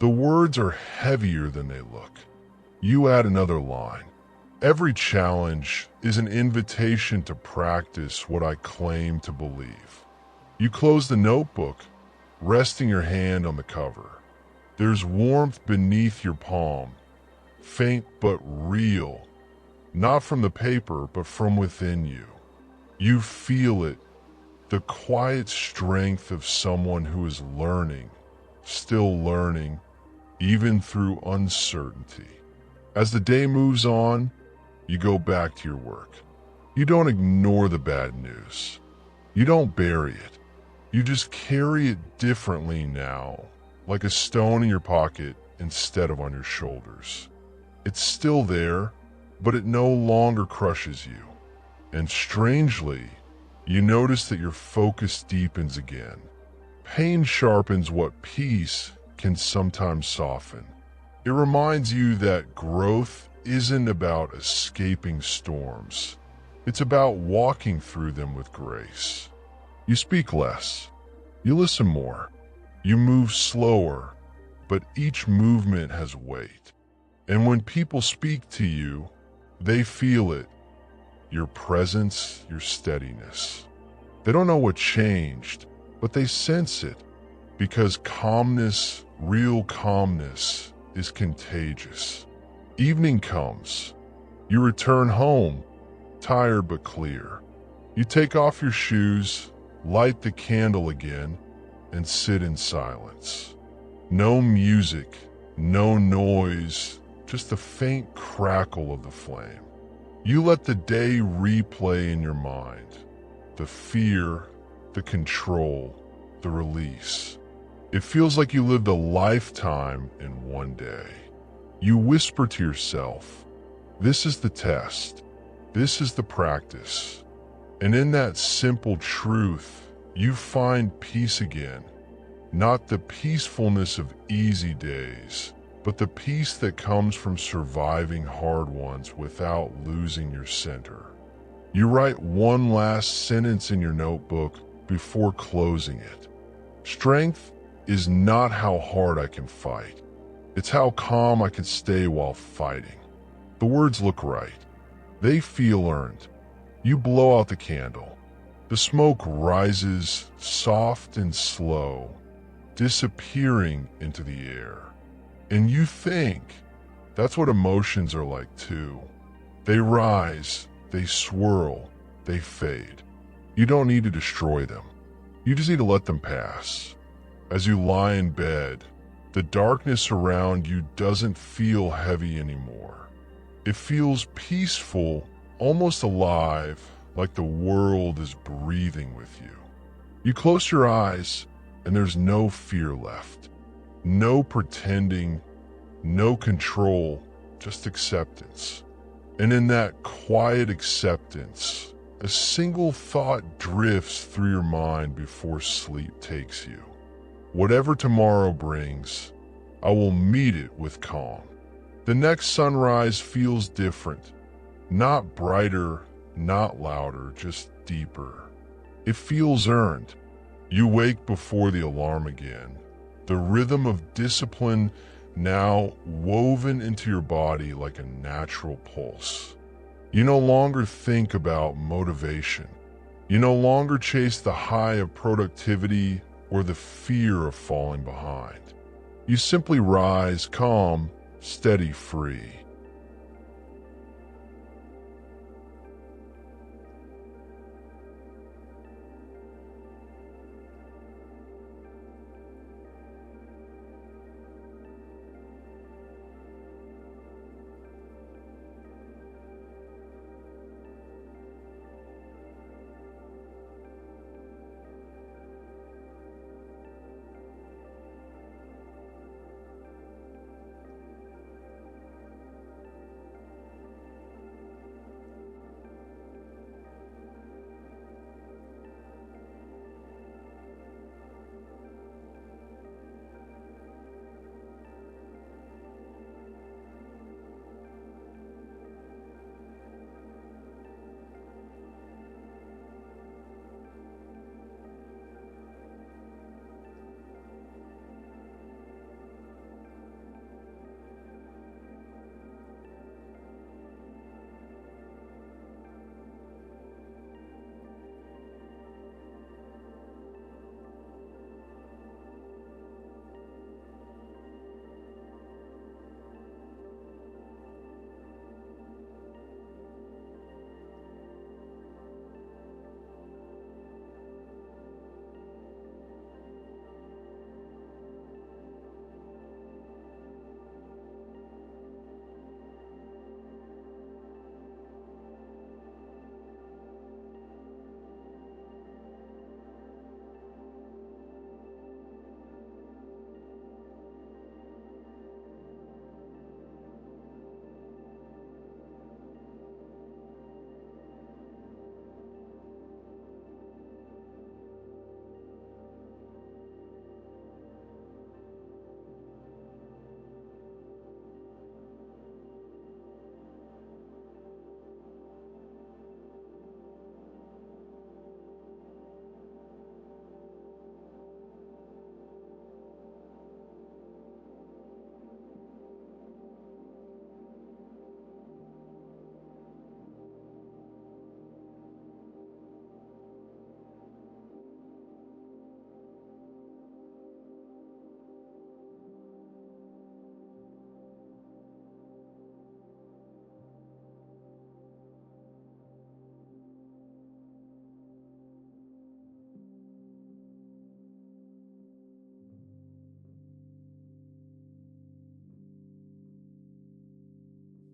The words are heavier than they look. You add another line. Every challenge is an invitation to practice what I claim to believe. You close the notebook, resting your hand on the cover. There's warmth beneath your palm, faint but real, not from the paper, but from within you. You feel it, the quiet strength of someone who is learning, still learning, even through uncertainty. As the day moves on, you go back to your work. You don't ignore the bad news. You don't bury it. You just carry it differently now, like a stone in your pocket instead of on your shoulders. It's still there, but it no longer crushes you. And strangely, you notice that your focus deepens again. Pain sharpens what peace can sometimes soften. It reminds you that growth isn't about escaping storms. It's about walking through them with grace. You speak less. You listen more. You move slower, but each movement has weight. And when people speak to you, they feel it. Your presence, your steadiness. They don't know what changed, but they sense it, because calmness, real calmness, is contagious. Evening comes. You return home, tired but clear. You take off your shoes, light the candle again, and sit in silence. No music, no noise, just the faint crackle of the flame. You let the day replay in your mind. The fear, the control, the release. It feels like you lived a lifetime in one day. You whisper to yourself, this is the test. This is the practice. And in that simple truth, you find peace again. Not the peacefulness of easy days, but the peace that comes from surviving hard ones without losing your center. You write one last sentence in your notebook before closing it. Strength is not how hard I can fight. It's how calm I can stay while fighting. The words look right. They feel earned. You blow out the candle. The smoke rises, soft and slow, disappearing into the air. And you think, that's what emotions are like too. They rise, they swirl, they fade. You don't need to destroy them. You just need to let them pass. As you lie in bed, the darkness around you doesn't feel heavy anymore. It feels peaceful, almost alive, like the world is breathing with you. You close your eyes, and there's no fear left. No pretending, no control, just acceptance. And in that quiet acceptance, a single thought drifts through your mind before sleep takes you. Whatever tomorrow brings, I will meet it with calm. The next sunrise feels different. Not brighter, not louder, just deeper. It feels earned. You wake before the alarm again. The rhythm of discipline now woven into your body like a natural pulse. You no longer think about motivation. You no longer chase the high of productivity or the fear of falling behind. You simply rise calm, steady, free.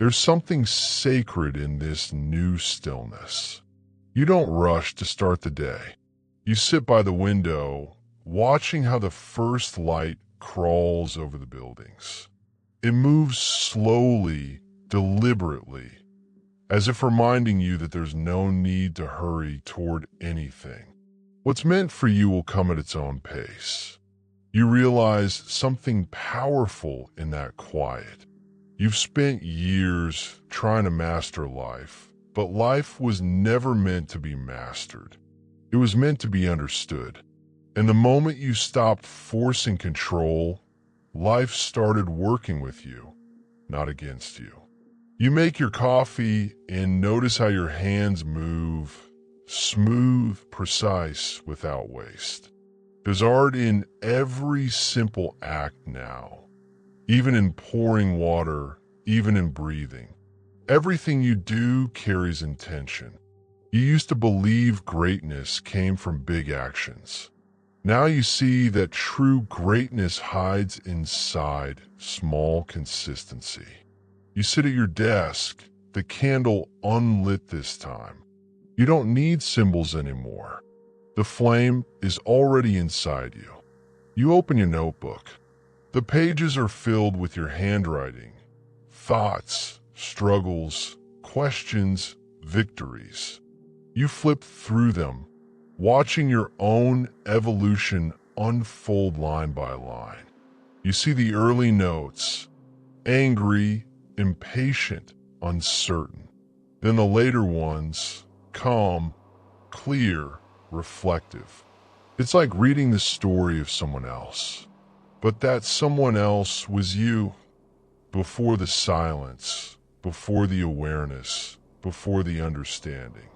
There's something sacred in this new stillness. You don't rush to start the day. You sit by the window, watching how the first light crawls over the buildings. It moves slowly, deliberately, as if reminding you that there's no need to hurry toward anything. What's meant for you will come at its own pace. You realize something powerful in that quiet. You've spent years trying to master life, but life was never meant to be mastered. It was meant to be understood. And the moment you stopped forcing control, life started working with you, not against you. You make your coffee and notice how your hands move, smooth, precise, without waste. There's art in every simple act now. Even in pouring water, even in breathing. Everything you do carries intention. You used to believe greatness came from big actions. Now you see that true greatness hides inside small consistency. You sit at your desk, the candle unlit this time. You don't need symbols anymore. The flame is already inside you. You open your notebook. The pages are filled with your handwriting, thoughts, struggles, questions, victories. You flip through them, watching your own evolution unfold line by line. You see the early notes, angry, impatient, uncertain. Then the later ones, calm, clear, reflective. It's like reading the story of someone else. But that someone else was you, before the silence, before the awareness, before the understanding.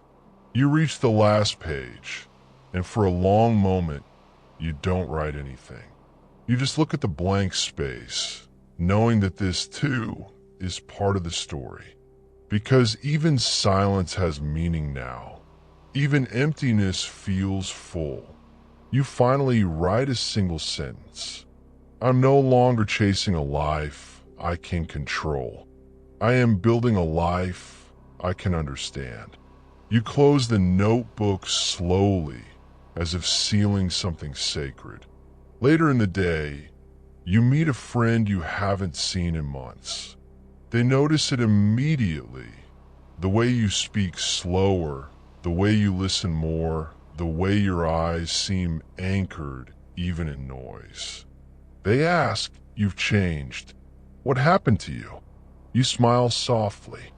You reach the last page, and for a long moment, you don't write anything. You just look at the blank space, knowing that this too is part of the story. Because even silence has meaning now. Even emptiness feels full. You finally write a single sentence. I'm no longer chasing a life I can control. I am building a life I can understand. You close the notebook slowly, as if sealing something sacred. Later in the day, you meet a friend you haven't seen in months. They notice it immediately. The way you speak slower, the way you listen more, the way your eyes seem anchored even in noise. They ask, "You've changed. What happened to you?" You smile softly.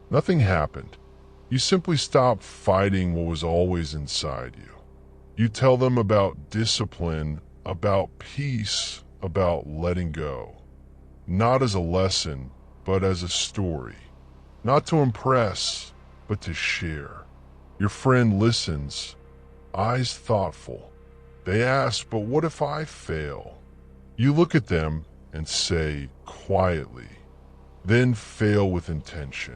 Nothing happened. You simply stopped fighting what was always inside you. You tell them about discipline, about peace, about letting go. Not as a lesson, but as a story. Not to impress, but to share. Your friend listens, eyes thoughtful. They ask, "But what if I fail?" You look at them and say quietly, "Then fail with intention."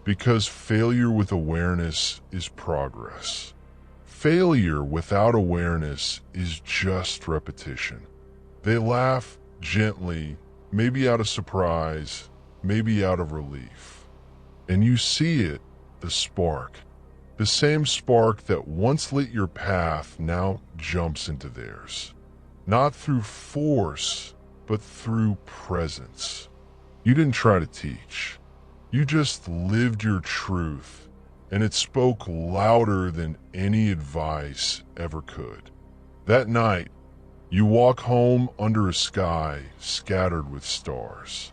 Because failure with awareness is progress. Failure without awareness is just repetition. They laugh gently, maybe out of surprise, maybe out of relief. And you see it, the spark. The same spark that once lit your path now jumps into theirs. Not through force, but through presence. You didn't try to teach. You just lived your truth, and it spoke louder than any advice ever could. That night, you walk home under a sky scattered with stars.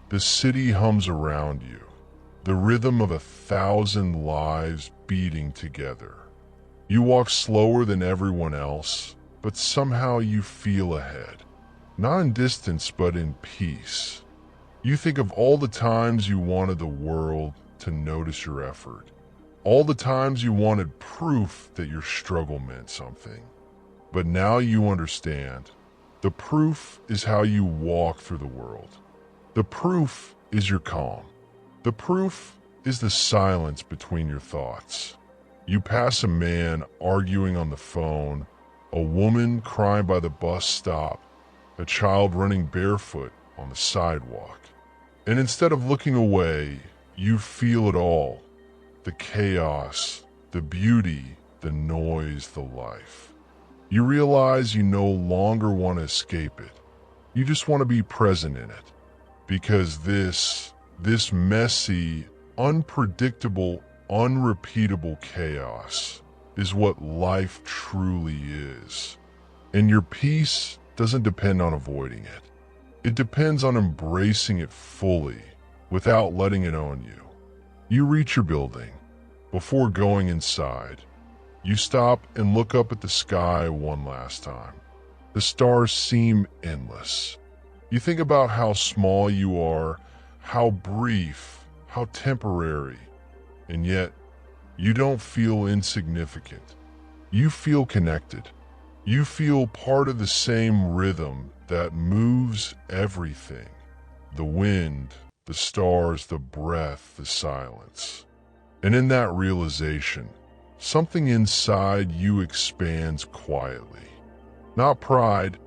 The city hums around you, the rhythm of 1,000 lives beating together. You walk slower than everyone else, but somehow you feel ahead. Not in distance, but in peace. You think of all the times you wanted the world to notice your effort. All the times you wanted proof that your struggle meant something. But now you understand. The proof is how you walk through the world. The proof is your calm. The proof is the silence between your thoughts. You pass a man arguing on the phone, a woman crying by the bus stop, a child running barefoot on the sidewalk. And instead of looking away, you feel it all. The chaos, the beauty, the noise, the life. You realize you no longer want to escape it. You just want to be present in it. Because this messy, unpredictable, unrepeatable chaos is what life truly is. And your peace doesn't depend on avoiding it. It depends on embracing it fully without letting it own you. You reach your building. Before going inside, you stop and look up at the sky one last time. The stars seem endless. You think about how small you are, how brief, how temporary, and yet you don't feel insignificant. You feel connected. You feel part of the same rhythm that moves everything. The wind, the stars, the breath, the silence. And in that realization, something inside you expands quietly. Not pride,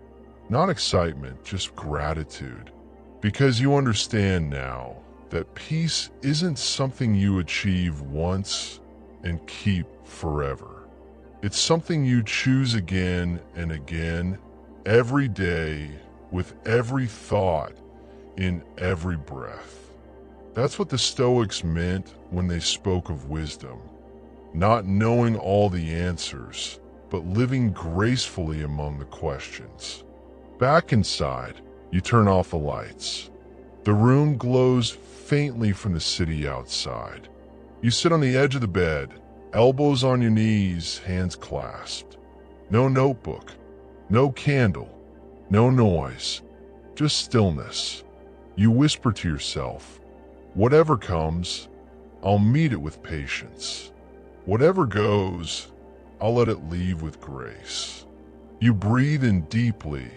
not excitement, just gratitude. Because you understand now that peace isn't something you achieve once and keep forever. It's something you choose again and again, every day, with every thought, in every breath. That's what the Stoics meant when they spoke of wisdom. Not knowing all the answers, but living gracefully among the questions. Back inside, you turn off the lights. The room glows faintly from the city outside. You sit on the edge of the bed, elbows on your knees, hands clasped. No notebook, no candle, no noise, just stillness. You whisper to yourself, whatever comes, I'll meet it with patience. Whatever goes, I'll let it leave with grace. You breathe in deeply,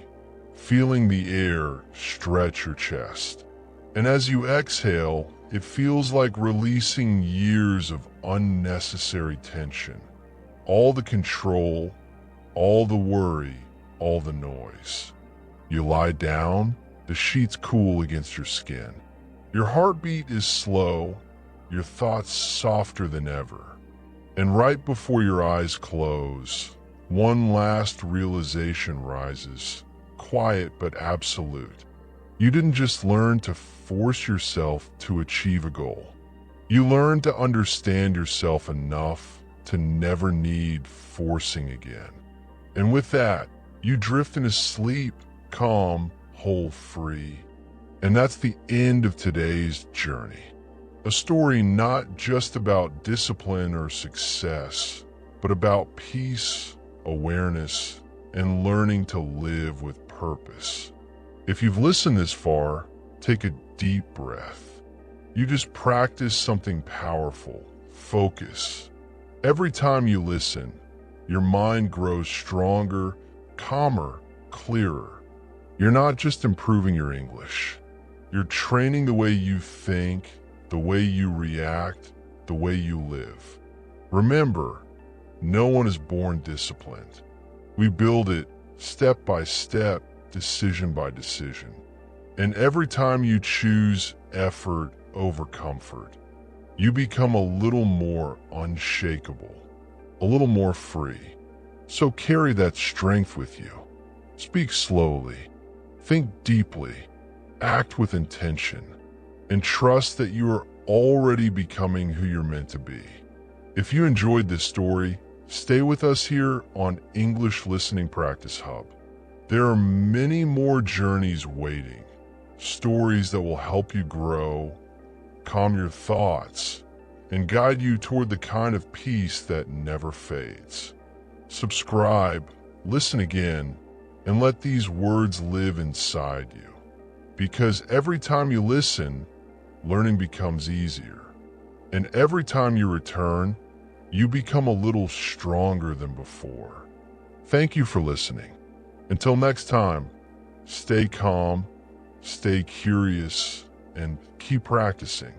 feeling the air stretch your chest. And as you exhale, it feels like releasing years of unnecessary tension. All the control, all the worry, all the noise. You lie down, the sheets cool against your skin. Your heartbeat is slow, your thoughts softer than ever. And right before your eyes close, one last realization rises, quiet but absolute. You didn't just learn to force yourself to achieve a goal. You learned to understand yourself enough to never need forcing again. And with that, you drift into sleep, calm, whole, free. And that's the end of today's journey. A story not just about discipline or success, but about peace, awareness, and learning to live with purpose. If you've listened this far, take a deep breath. You just practice something powerful. Focus. Every time you listen, your mind grows stronger, calmer, clearer. You're not just improving your English. You're training the way you think, the way you react, the way you live. Remember, no one is born disciplined. We build it step by step, decision by decision. And every time you choose effort over comfort, you become a little more unshakable, a little more free. So carry that strength with you. Speak slowly, think deeply, act with intention, and trust that you are already becoming who you're meant to be. If you enjoyed this story, stay with us here on English Listening Practice Hub. There are many more journeys waiting, stories that will help you grow, calm your thoughts, and guide you toward the kind of peace that never fades. Subscribe, listen again, and let these words live inside you. Because every time you listen, learning becomes easier. And every time you return, you become a little stronger than before. Thank you for listening. Until next time, stay calm, stay curious, and keep practicing.